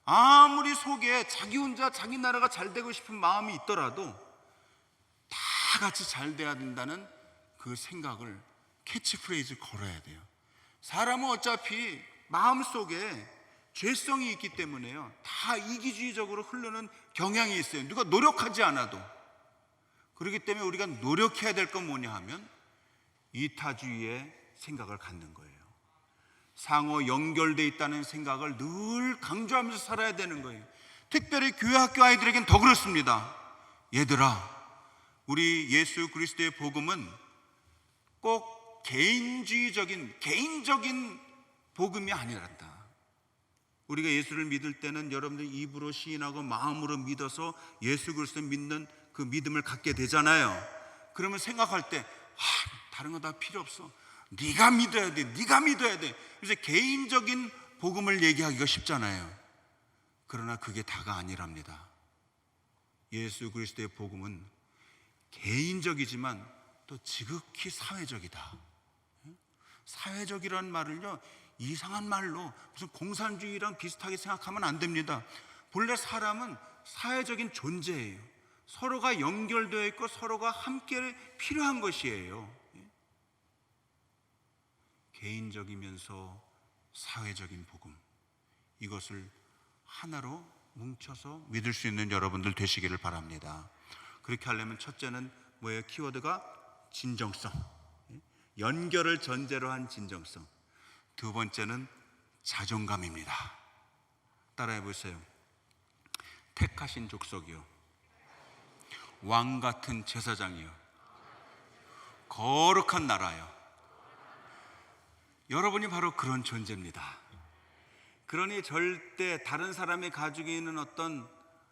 아무리 속에 자기 혼자 자기 나라가 잘 되고 싶은 마음이 있더라도 다 같이 잘 돼야 된다는 그 생각을, 캐치프레이즈 걸어야 돼요. 사람은 어차피 마음속에 죄성이 있기 때문에요, 다 이기주의적으로 흐르는 경향이 있어요. 누가 노력하지 않아도. 그렇기 때문에 우리가 노력해야 될 건 뭐냐 하면 이타주의의 생각을 갖는 거예요. 상호 연결되어 있다는 생각을 늘 강조하면서 살아야 되는 거예요. 특별히 교회 학교 아이들에겐 더 그렇습니다. 얘들아, 우리 예수 그리스도의 복음은 꼭 개인적인 복음이 아니란다. 우리가 예수를 믿을 때는 여러분들 입으로 시인하고 마음으로 믿어서 예수 그리스도를 믿는 그 믿음을 갖게 되잖아요. 그러면 생각할 때 다른 거 다 필요 없어. 네가 믿어야 돼. 네가 믿어야 돼. 그래서 개인적인 복음을 얘기하기가 쉽잖아요. 그러나 그게 다가 아니랍니다. 예수 그리스도의 복음은 개인적이지만 또 지극히 사회적이다. 사회적이라는 말을요, 이상한 말로 무슨 공산주의랑 비슷하게 생각하면 안 됩니다. 본래 사람은 사회적인 존재예요. 서로가 연결되어 있고 서로가 함께 필요한 것이에요. 개인적이면서 사회적인 복음, 이것을 하나로 뭉쳐서 믿을 수 있는 여러분들 되시기를 바랍니다. 그렇게 하려면 첫째는 뭐예요? 키워드가 진정성, 연결을 전제로 한 진정성. 두 번째는 자존감입니다. 따라해 보세요. 택하신 족속이요, 왕 같은 제사장이요, 거룩한 나라요. 여러분이 바로 그런 존재입니다. 그러니 절대 다른 사람이 가지고 있는 어떤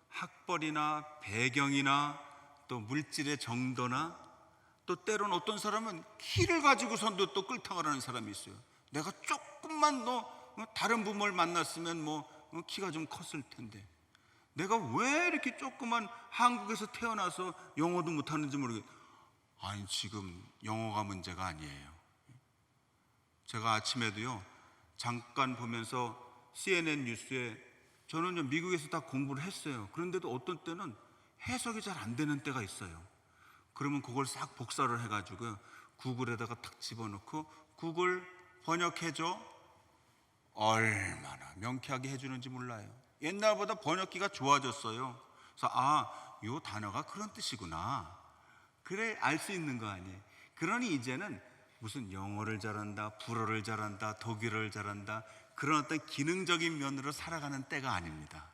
학벌이나 배경이나 또 물질의 정도나, 또 때로는 어떤 사람은 키를 가지고선도 또 끌탕을 하는 사람이 있어요. 내가 조금만 다른 부모를 만났으면 키가 좀 컸을 텐데, 내가 왜 이렇게 조그만 한국에서 태어나서 영어도 못하는지 모르겠어요. 아니, 지금 영어가 문제가 아니에요. 제가 아침에도요, 잠깐 보면서 CNN 뉴스에, 저는 미국에서 다 공부를 했어요. 그런데도 어떤 때는 해석이 잘 안 되는 때가 있어요. 그러면 그걸 싹 복사를 해가지고 구글에다가 탁 집어넣고 구글 번역해줘. 얼마나 명쾌하게 해주는지 몰라요. 옛날보다 번역기가 좋아졌어요. 그래서 요 단어가 그런 뜻이구나. 그래, 알 수 있는 거 아니에요. 그러니 이제는 무슨 영어를 잘한다, 불어를 잘한다, 독일어를 잘한다, 그런 어떤 기능적인 면으로 살아가는 때가 아닙니다.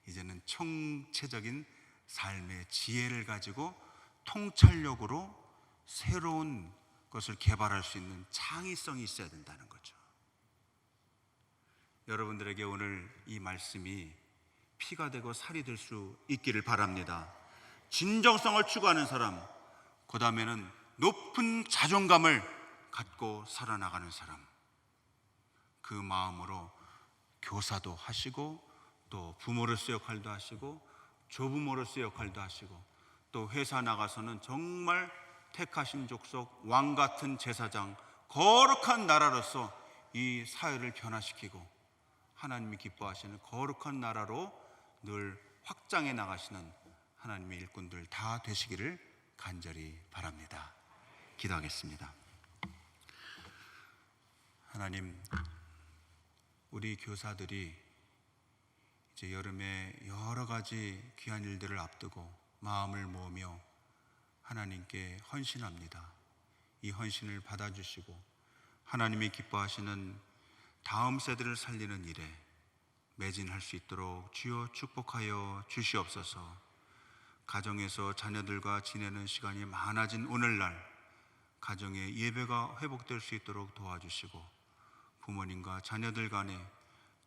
이제는 총체적인 삶의 지혜를 가지고 통찰력으로 새로운 것을 개발할 수 있는 창의성이 있어야 된다는 거죠. 여러분들에게 오늘 이 말씀이 피가 되고 살이 될 수 있기를 바랍니다. 진정성을 추구하는 사람, 그 다음에는 높은 자존감을 갖고 살아나가는 사람, 그 마음으로 교사도 하시고 또 부모로서의 역할도 하시고 조부모로서의 역할도 하시고 또 회사 나가서는 정말 택하신 족속, 왕 같은 제사장, 거룩한 나라로서 이 사회를 변화시키고 하나님이 기뻐하시는 거룩한 나라로 늘 확장해 나가시는 하나님의 일꾼들 다 되시기를 간절히 바랍니다. 기도하겠습니다. 하나님, 우리 교사들이 이제 여름에 여러 가지 귀한 일들을 앞두고 마음을 모으며 하나님께 헌신합니다. 이 헌신을 받아주시고 하나님이 기뻐하시는 다음 세대를 살리는 일에 매진할 수 있도록 주여 축복하여 주시옵소서. 가정에서 자녀들과 지내는 시간이 많아진 오늘날 가정의 예배가 회복될 수 있도록 도와주시고 부모님과 자녀들 간에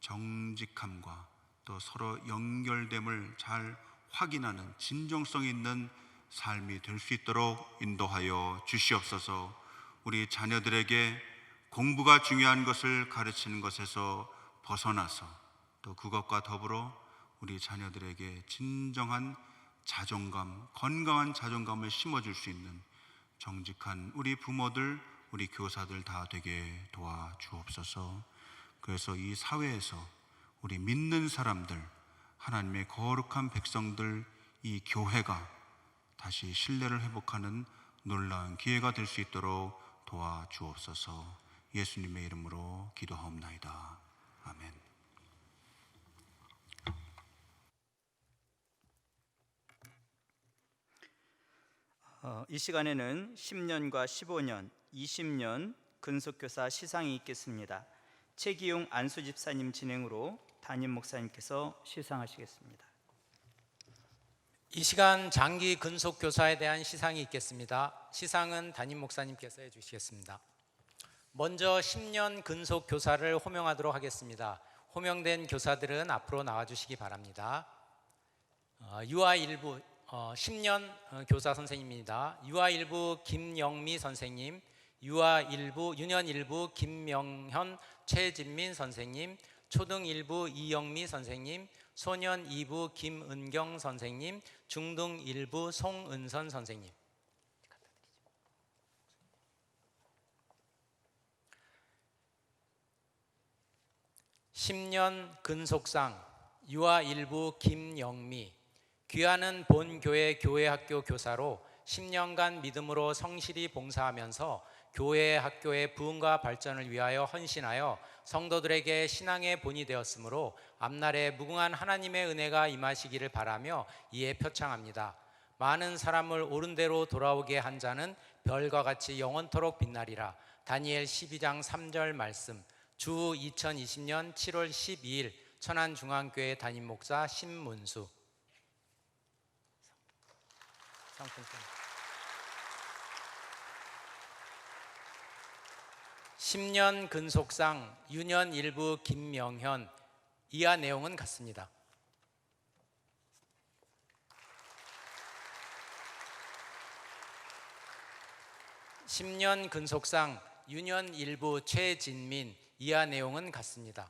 정직함과 또 서로 연결됨을 잘 확인하는 진정성 있는 삶이 될 수 있도록 인도하여 주시옵소서. 우리 자녀들에게 공부가 중요한 것을 가르치는 것에서 벗어나서 또 그것과 더불어 우리 자녀들에게 진정한 자존감, 건강한 자존감을 심어줄 수 있는 정직한 우리 부모들, 우리 교사들 다 되게 도와주옵소서. 그래서 이 사회에서 우리 믿는 사람들, 하나님의 거룩한 백성들, 이 교회가 다시 신뢰를 회복하는 놀라운 기회가 될 수 있도록 도와주옵소서. 예수님의 이름으로 기도하옵나이다. 아멘. 이 시간에는 10년과 15년, 20년 근속교사 시상이 있겠습니다. 최기용 안수 집사님 진행으로 담임 목사님께서 시상하시겠습니다. 이 시간 장기 근속교사에 대한 시상이 있겠습니다. 시상은 담임 목사님께서 해주시겠습니다. 먼저 10년 근속교사를 호명하도록 하겠습니다. 호명된 교사들은 앞으로 나와주시기 바랍니다. 유아 1부 10년 교사 선생님입니다. 유아 1부 김영미 선생님, 유아 1부 유년 1부 김명현 최진민 선생님, 초등 1부 이영미 선생님, 소년 2부 김은경 선생님, 중등 1부 송은선 선생님. 10년 근속상 유아 1부 김영미, 귀하는 본교회 교회학교 교사로 10년간 믿음으로 성실히 봉사하면서 교회 학교의 부흥과 발전을 위하여 헌신하여 성도들에게 신앙의 본이 되었으므로 앞날에 무궁한 하나님의 은혜가 임하시기를 바라며 이에 표창합니다. 많은 사람을 옳은 대로 돌아오게 한 자는 별과 같이 영원토록 빛나리라. 다니엘 12장 3절 말씀. 주 2020년 7월 12일 천안중앙교회 담임 목사 신문수. 10년 근속상 유년 1부 김명현. 이하 내용은 같습니다. (10년) 근속상 유년 1부 최진민. 이하 내용은 같습니다.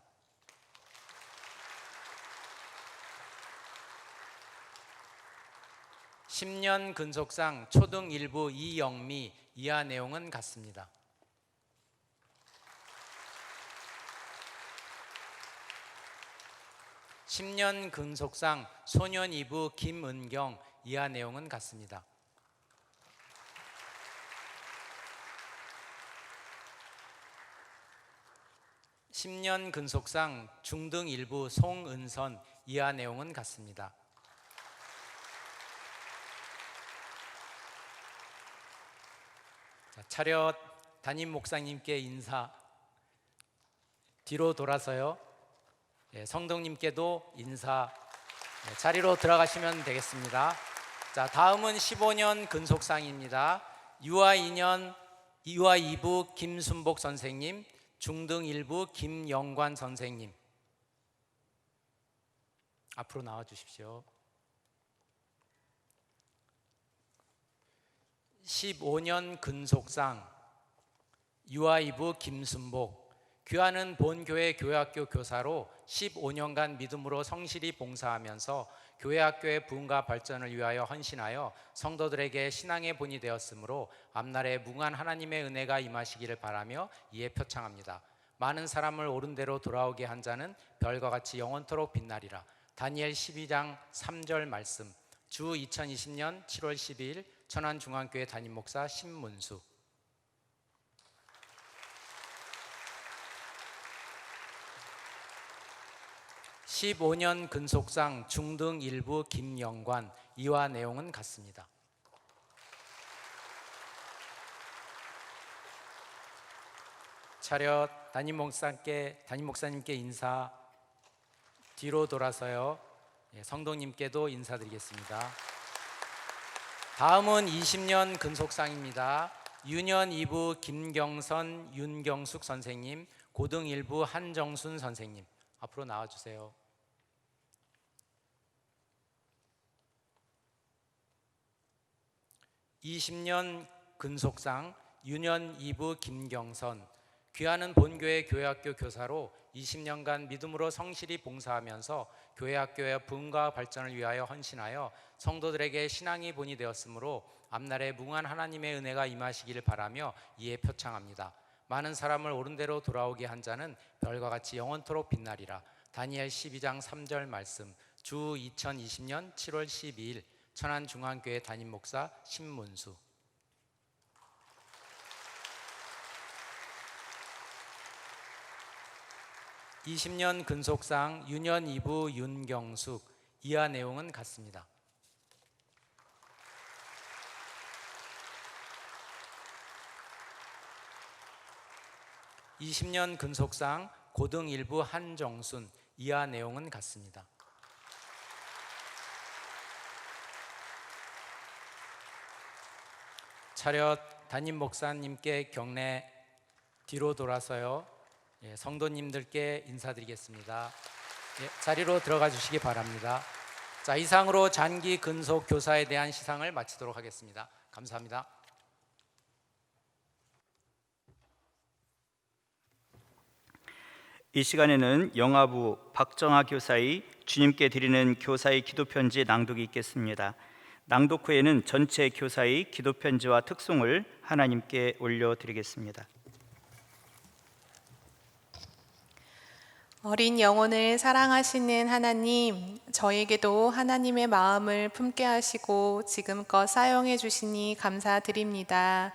(10년) 근속상 초등 1부 이영미. 이하 내용은 같습니다. (10년) 근속상 소년 2부 김은경. 이하 내용은 같습니다. (10년) 근속상 중등 1부 송은선. 이하 내용은 같습니다. 차렷. 담임 목사님께 인사. 뒤로 돌아서요. 성도님께도 인사. 자리로 들어가시면 되겠습니다. 자, 다음은 15년 근속상입니다. 유아 2부 김순복 선생님, 중등 1부 김영관 선생님. 앞으로 나와 주십시오. 15년 근속상 유아 2부 김순복. 귀하는 본교회 교회학교 교사로 15년간 믿음으로 성실히 봉사하면서 교회학교의 부흥과 발전을 위하여 헌신하여 성도들에게 신앙의 본이 되었으므로 앞날에 무궁한 하나님의 은혜가 임하시기를 바라며 이에 표창합니다. 많은 사람을 옳은 대로 돌아오게 한 자는 별과 같이 영원토록 빛나리라. 다니엘 12장 3절 말씀. 주 2020년 7월 12일 천안중앙교회 담임 목사 신문수. 15년 근속상 중등 1부 김영관. 이와 내용은 같습니다. 차렷. 담임 목사님께 인사. 뒤로 돌아서요. 성도님께도 인사드리겠습니다. 다음은 20년 근속상입니다. 유년 2부 김경선, 윤경숙 선생님, 고등 1부 한정순 선생님. 앞으로 나와주세요. (20년) 근속상 유년 2부 김경선. 귀하는 본교회 교회학교 교사로 20년간 믿음으로 성실히 봉사하면서 교회학교의 부흥과 발전을 위하여 헌신하여 성도들에게 신앙이 본이 되었으므로 앞날에 무궁한 하나님의 은혜가 임하시기를 바라며 이에 표창합니다. 많은 사람을 옳은 대로 돌아오게 한 자는 별과 같이 영원토록 빛나리라. 다니엘 12장 3절 말씀. 주 2020년 7월 12일 천안중앙교회 담임 목사 신문수. (20년) 근속상 유년 2부 윤경숙. 이하 내용은 같습니다. (20년) 근속상 고등 1부 한정순. 이하 내용은 같습니다. 차렷. 담임 목사님께 경례. 뒤로 돌아서요. 성도님들께 인사드리겠습니다. 자리로 들어가 주시기 바랍니다. 자, 이상으로 장기 근속 교사에 대한 시상을 마치도록 하겠습니다. 감사합니다. 이 시간에는 영아부 박정아 교사의 주님께 드리는 교사의 기도편지 낭독이 있겠습니다. 낭독 후에는 전체 교사의 기도편지와 특송을 하나님께 올려드리겠습니다. 어린 영혼을 사랑하시는 하나님, 저에게도 하나님의 마음을 품게 하시고 지금껏 사용해 주시니 감사드립니다.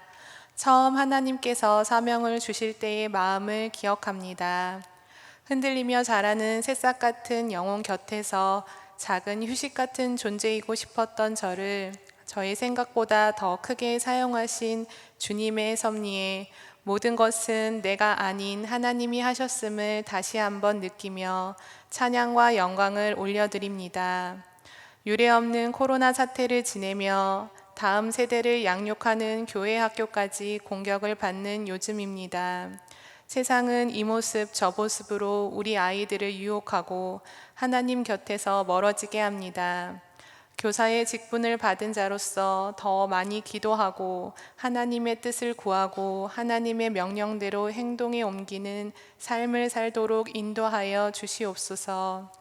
처음 하나님께서 사명을 주실 때의 마음을 기억합니다. 흔들리며 자라는 새싹 같은 영혼 곁에서 작은 휴식 같은 존재이고 싶었던 저를 저의 생각보다 더 크게 사용하신 주님의 섭리에 모든 것은 내가 아닌 하나님이 하셨음을 다시 한번 느끼며 찬양과 영광을 올려드립니다. 유례없는 코로나 사태를 지내며 다음 세대를 양육하는 교회 학교까지 공격을 받는 요즘입니다. 세상은 이 모습 저 모습으로 우리 아이들을 유혹하고 하나님 곁에서 멀어지게 합니다. 교사의 직분을 받은 자로서 더 많이 기도하고 하나님의 뜻을 구하고 하나님의 명령대로 행동에 옮기는 삶을 살도록 인도하여 주시옵소서.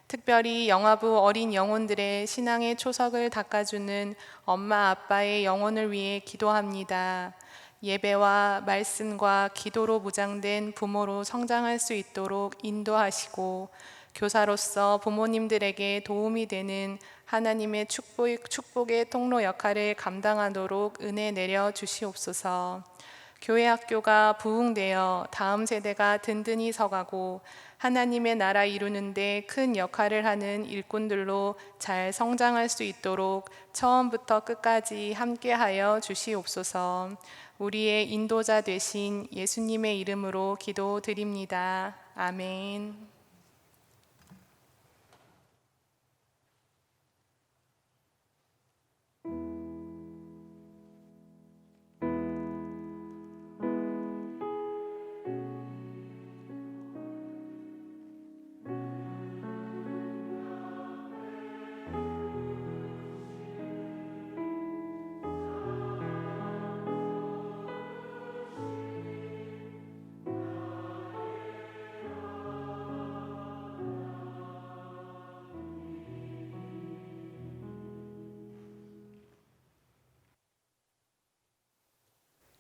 특별히 영아부 어린 영혼들의 신앙의 초석을 닦아주는 엄마 아빠의 영혼을 위해 기도합니다. 예배와 말씀과 기도로 무장된 부모로 성장할 수 있도록 인도하시고 교사로서 부모님들에게 도움이 되는 하나님의 축복의 통로 역할을 감당하도록 은혜 내려 주시옵소서. 교회 학교가 부흥되어 다음 세대가 든든히 서가고 하나님의 나라 이루는 데 큰 역할을 하는 일꾼들로 잘 성장할 수 있도록 처음부터 끝까지 함께하여 주시옵소서. 우리의 인도자 되신 예수님의 이름으로 기도드립니다. 아멘.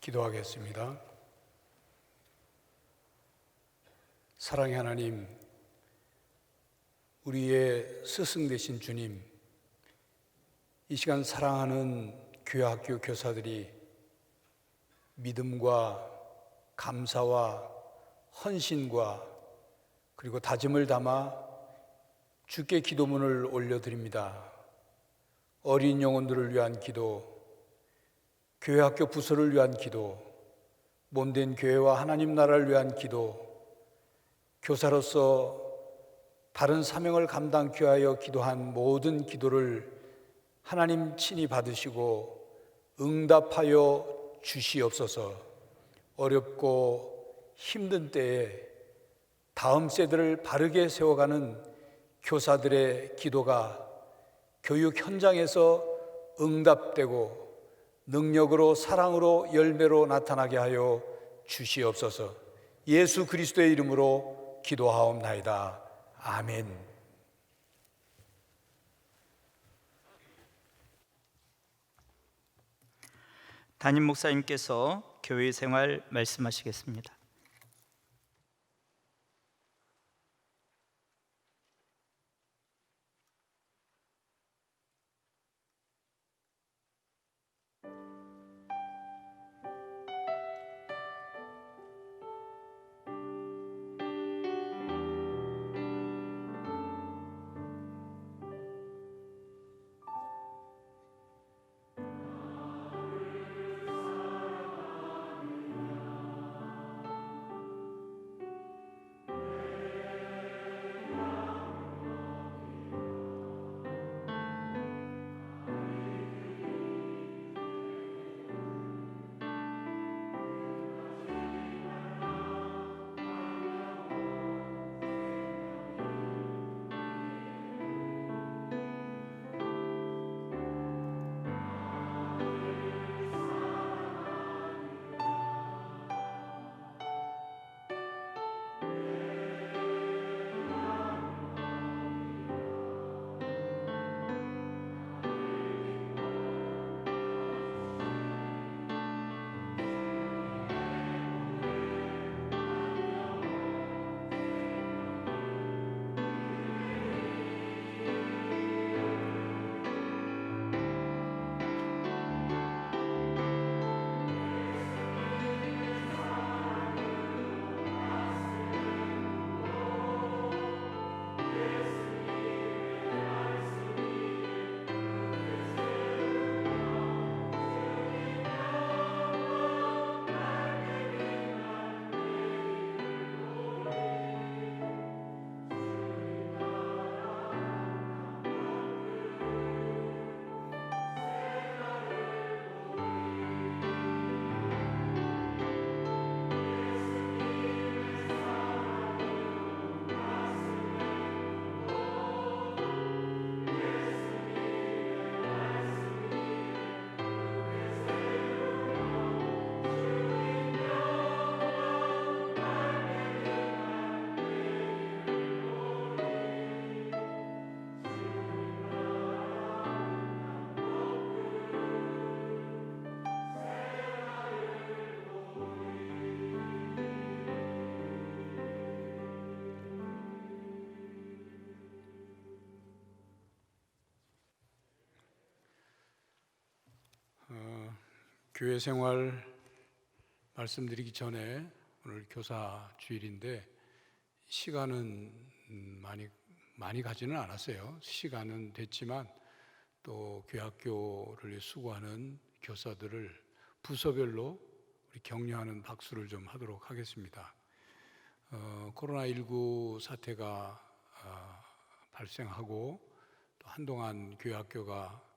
기도하겠습니다. 사랑의 하나님, 우리의 스승 되신 주님, 이 시간 사랑하는 교회학교 교사들이 믿음과 감사와 헌신과 그리고 다짐을 담아 주께 기도문을 올려드립니다. 어린 영혼들을 위한 기도, 교회학교 부서를 위한 기도, 몸된 교회와 하나님 나라를 위한 기도, 교사로서 다른 사명을 감당케 하여 기도한 모든 기도를 하나님 친히 받으시고 응답하여 주시옵소서. 어렵고 힘든 때에 다음 세대를 바르게 세워가는 교사들의 기도가 교육 현장에서 응답되고 능력으로 사랑으로 열매로 나타나게 하여 주시옵소서. 예수 그리스도의 이름으로 기도하옵나이다. 아멘. 담임 목사님께서 교회 생활 말씀하시겠습니다. 교회 생활 말씀드리기 전에 오늘 교사 주일인데 시간은 많이 가지는 않았어요. 시간은 됐지만 또 교학교를 수고하는 교사들을 부서별로 우리 격려하는 박수를 좀 하도록 하겠습니다. 코로나19 사태가 발생하고 또 한동안 교학교가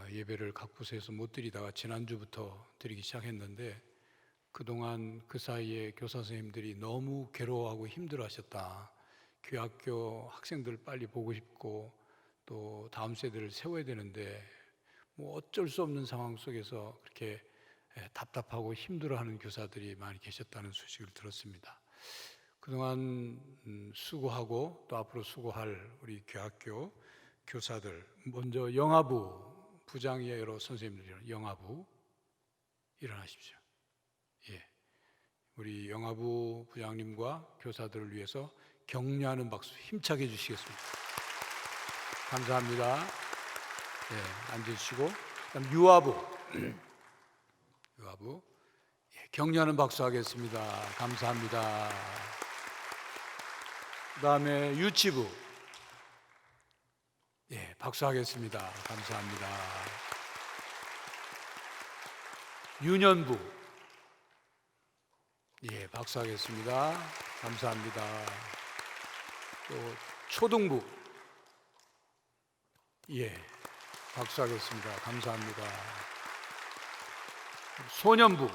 예배를 각 부서에서 못 드리다가 지난주부터 드리기 시작했는데 그동안 그 사이에 교사 선생님들이 너무 괴로워하고 힘들어하셨다. 교학교 학생들 빨리 보고 싶고 또 다음 세대를 세워야 되는데 뭐 어쩔 수 없는 상황 속에서 그렇게 답답하고 힘들어하는 교사들이 많이 계셨다는 소식을 들었습니다. 그동안 수고하고 또 앞으로 수고할 우리 교학교 교사들, 먼저 영아부 부장이야 여러 선생님들 영아부 일어나십시오. 예, 우리 영아부 부장님과 교사들을 위해서 격려하는 박수 힘차게 해주시겠습니다. 감사합니다. 예, 앉으시고 그다음 유아부 예, 격려하는 박수 하겠습니다. 감사합니다. 그다음에 유치부 예, 박수하겠습니다. 감사합니다. 유년부 예, 박수하겠습니다. 감사합니다. 또 초등부 예, 박수하겠습니다. 감사합니다. 소년부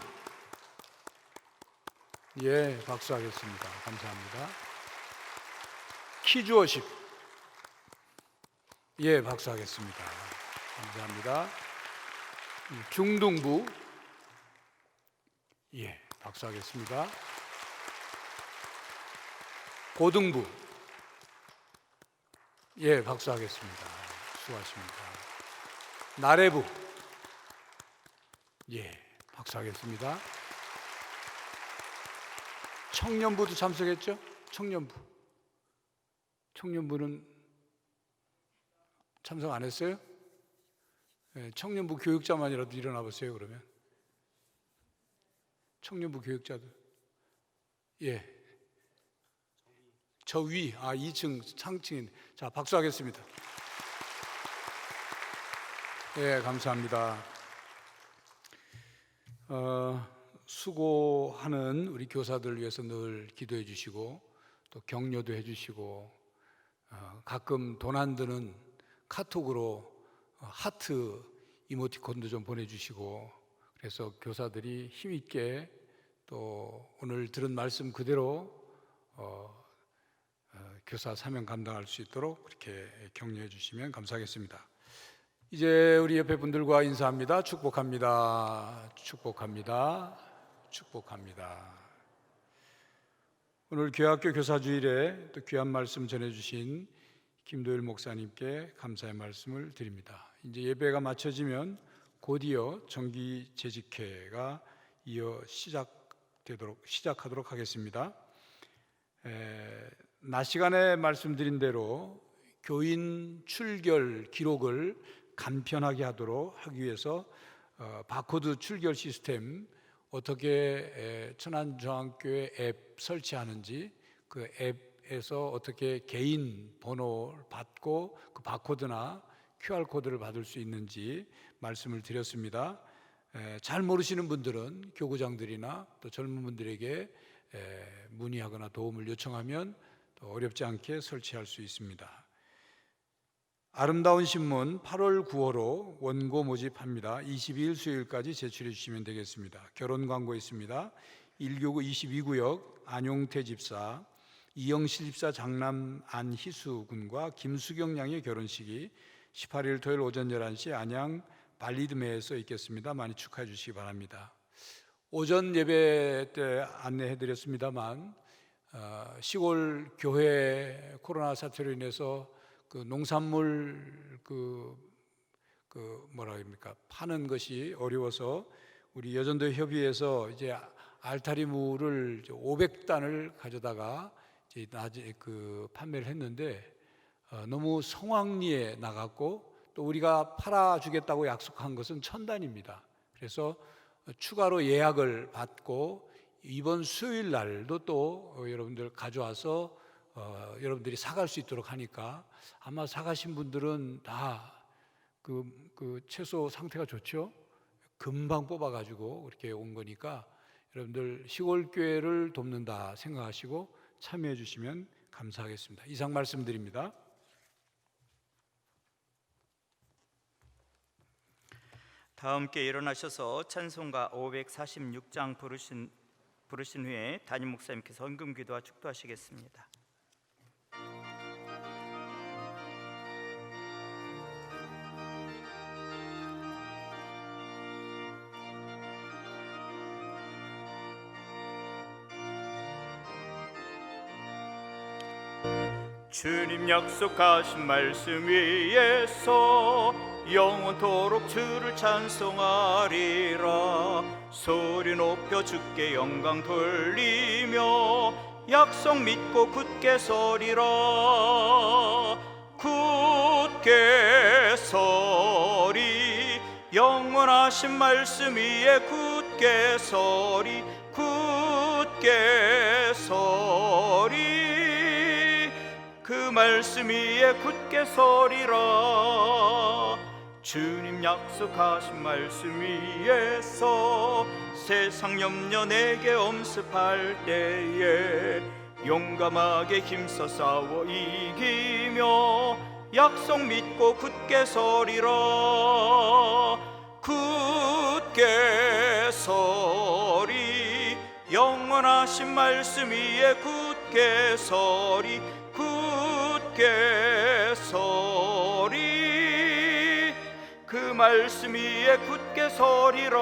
예, 박수하겠습니다. 감사합니다. 키주어십. 예, 박수하겠습니다. 감사합니다. 중등부. 예, 박수하겠습니다. 고등부. 예, 박수하겠습니다. 수고하십니다. 나래부. 예, 박수하겠습니다. 청년부도 참석했죠? 청년부는 참석 안 했어요? 예, 청년부 교육자만이라도 일어나 보세요. 그러면 청년부 교육자들. 예, 저 위, 2층 상층인. 자, 박수하겠습니다. 예, 감사합니다. 수고하는 우리 교사들 위해서 늘 기도해 주시고 또 격려도 해 주시고 가끔 돈 안 드는 카톡으로 하트 이모티콘도 좀 보내주시고, 그래서 교사들이 힘있게 또 오늘 들은 말씀 그대로 교사 사명 감당할 수 있도록 그렇게 격려해 주시면 감사하겠습니다. 이제 우리 옆에 분들과 인사합니다. 축복합니다. 축복합니다. 축복합니다. 오늘 교학교 교사주일에 또 귀한 말씀 전해주신 김도일 목사님께 감사의 말씀을 드립니다. 이제 예배가 마쳐지면 곧이어 정기 재직회가 시작하도록 하겠습니다. 낮 시간에 말씀드린 대로 교인 출결 기록을 간편하게 하도록 하기 위해서 바코드 출결 시스템 어떻게 천안중앙교회 앱 설치하는지, 그 앱에서 어떻게 개인 번호를 받고 그 바코드나 QR코드를 받을 수 있는지 말씀을 드렸습니다. 잘 모르시는 분들은 교구장들이나 또 젊은 분들에게 문의하거나 도움을 요청하면 또 어렵지 않게 설치할 수 있습니다. 아름다운 신문 8월 9호로 원고 모집합니다. 22일 수요일까지 제출해 주시면 되겠습니다. 결혼 광고 있습니다. 1교구 22구역 안용태 집사, 이영실 집사 장남 안희수 군과 김수경 양의 결혼식이 18일 토요일 오전 11시 안양 발리드메에서 있겠습니다. 많이 축하해 주시기 바랍니다. 오전 예배 때 안내해 드렸습니다만 시골 교회 코로나 사태로 인해서 그 농산물 파는 것이 어려워서 우리 여전도 협의회에서 이제 알타리무를 500단을 가져다가 이제 낮에 판매를 했는데 너무 성황리에 나갔고 또 우리가 팔아주겠다고 약속한 것은 1000단입니다. 그래서 추가로 예약을 받고 이번 수요일 날도 또 여러분들 가져와서 여러분들이 사갈 수 있도록 하니까 아마 사가신 분들은 다 그 채소 상태가 좋죠. 금방 뽑아가지고 이렇게 온 거니까 여러분들 시골 교회를 돕는다 생각하시고 참여해 주시면 감사하겠습니다. 이상 말씀드립니다. 다 함께 일어나셔서 찬송가 546장 부르신 후에 담임 목사님께서 헌금 기도와 축도하시겠습니다. 주님 약속하신 말씀 위에서 영원토록 주를 찬송하리라. 소리 높여 주께 영광 돌리며 약속 믿고 굳게 서리라. 굳게 서리 영원하신 말씀 위에 굳게 서리. 굳게 서리 그 말씀 위에 굳게 서리라. 주님 약속하신 말씀 위에서 세상 염려 내게 엄습할 때에 용감하게 힘써 싸워 이기며 약속 믿고 굳게 서리라. 굳게 서리 영원하신 말씀 위에 굳게 서리. 굳게 굳게 서리 그 말씀 위에 굳게 서리라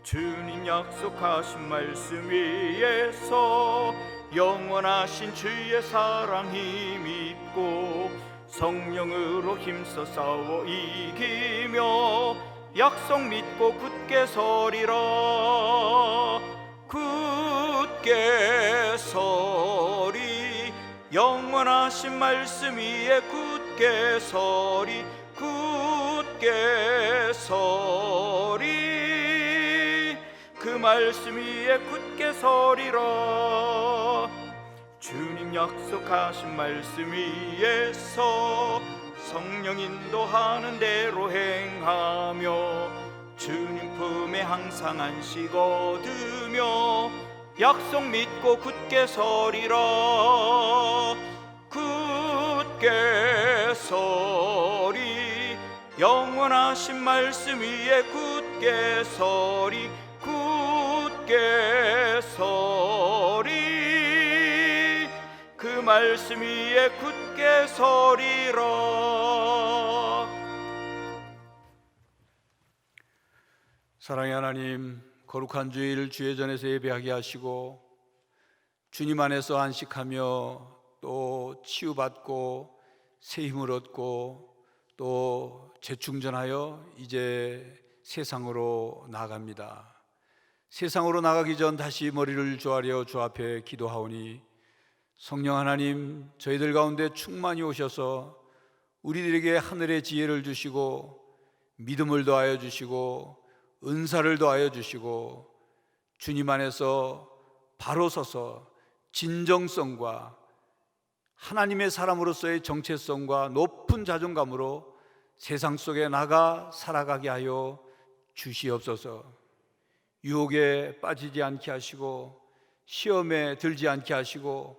주님 약속하신 말씀 위에서 영원하신 주의 사랑 힘입고 성령으로 힘써 싸워 이기며 약속 믿고 굳게 서리라 굳게 서리 영원하신 말씀 위에 굳게 서리 굳게 서리 그 말씀 위에 굳게 서리라 주님 약속하신 말씀 위에서 성령 인도하는 대로 행하며 주님 품에 항상 안식 얻으며 약속 믿고 굳게 서리라 굳게 서리 영원하신 말씀 위에 굳게 서리 굳게 서리 그 말씀 위에 굳게 서리라 사랑의 하나님, 거룩한 주일 주의 전에서 예배하게 하시고 주님 안에서 안식하며 또 치유받고 새 힘을 얻고 또 재충전하여 이제 세상으로 나아갑니다. 세상으로 나가기 전 다시 머리를 조아려 주 앞에 기도하오니 성령 하나님, 저희들 가운데 충만히 오셔서 우리들에게 하늘의 지혜를 주시고 믿음을 더하여 주시고 은사를 더하여 주시고 주님 안에서 바로 서서 진정성과 하나님의 사람으로서의 정체성과 높은 자존감으로 세상 속에 나가 살아가게 하여 주시옵소서. 유혹에 빠지지 않게 하시고 시험에 들지 않게 하시고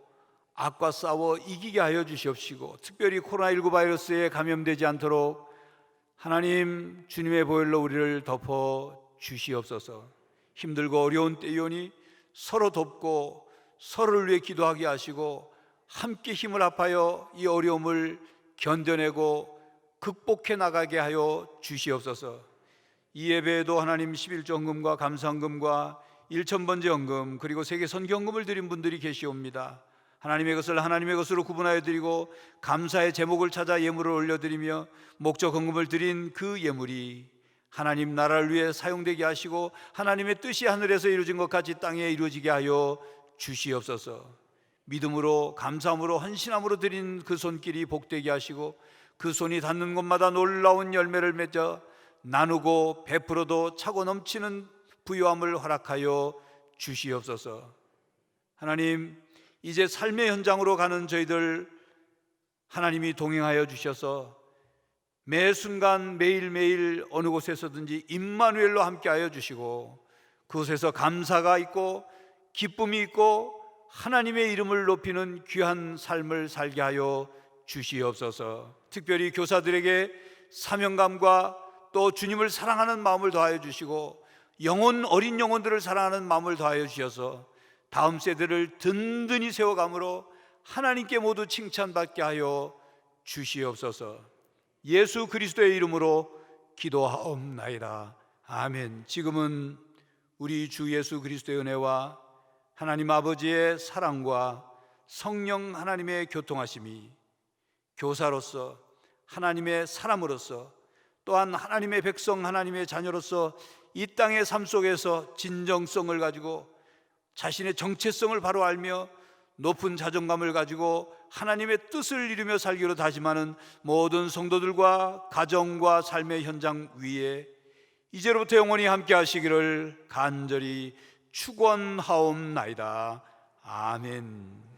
악과 싸워 이기게 하여 주시옵시고 특별히 코로나19 바이러스에 감염되지 않도록 하나님 주님의 보혈로 우리를 덮어 주시옵소서. 힘들고 어려운 때이오니 서로 돕고 서로를 위해 기도하게 하시고 함께 힘을 합하여 이 어려움을 견뎌내고 극복해 나가게 하여 주시옵소서. 이 예배에도 하나님 11조 헌금과 감사헌금과 1,000번째 헌금 그리고 세계 선교헌금을 드린 분들이 계시옵니다. 하나님의 것을 하나님의 것으로 구분하여 드리고 감사의 제목을 찾아 예물을 올려드리며 목적 헌금을 드린 그 예물이 하나님 나라를 위해 사용되게 하시고 하나님의 뜻이 하늘에서 이루어진 것 같이 땅에 이루어지게 하여 주시옵소서. 믿음으로 감사함으로 헌신함으로 드린 그 손길이 복되게 하시고 그 손이 닿는 곳마다 놀라운 열매를 맺어 나누고 베풀어도 차고 넘치는 부유함을 허락하여 주시옵소서. 하나님, 이제 삶의 현장으로 가는 저희들 하나님이 동행하여 주셔서 매 순간 매일매일 어느 곳에서든지 임마누엘로 함께하여 주시고 그곳에서 감사가 있고 기쁨이 있고 하나님의 이름을 높이는 귀한 삶을 살게 하여 주시옵소서. 특별히 교사들에게 사명감과 또 주님을 사랑하는 마음을 더하여 주시고 어린 영혼들을 사랑하는 마음을 더하여 주셔서 다음 세대를 든든히 세워감으로 하나님께 모두 칭찬받게 하여 주시옵소서. 예수 그리스도의 이름으로 기도하옵나이다. 아멘. 지금은 우리 주 예수 그리스도의 은혜와 하나님 아버지의 사랑과 성령 하나님의 교통하심이 교사로서 하나님의 사람으로서 또한 하나님의 백성 하나님의 자녀로서 이 땅의 삶 속에서 진정성을 가지고 자신의 정체성을 바로 알며 높은 자존감을 가지고 하나님의 뜻을 이루며 살기로 다짐하는 모든 성도들과 가정과 삶의 현장 위에 이제로부터 영원히 함께 하시기를 간절히 축원하옵나이다. 아멘.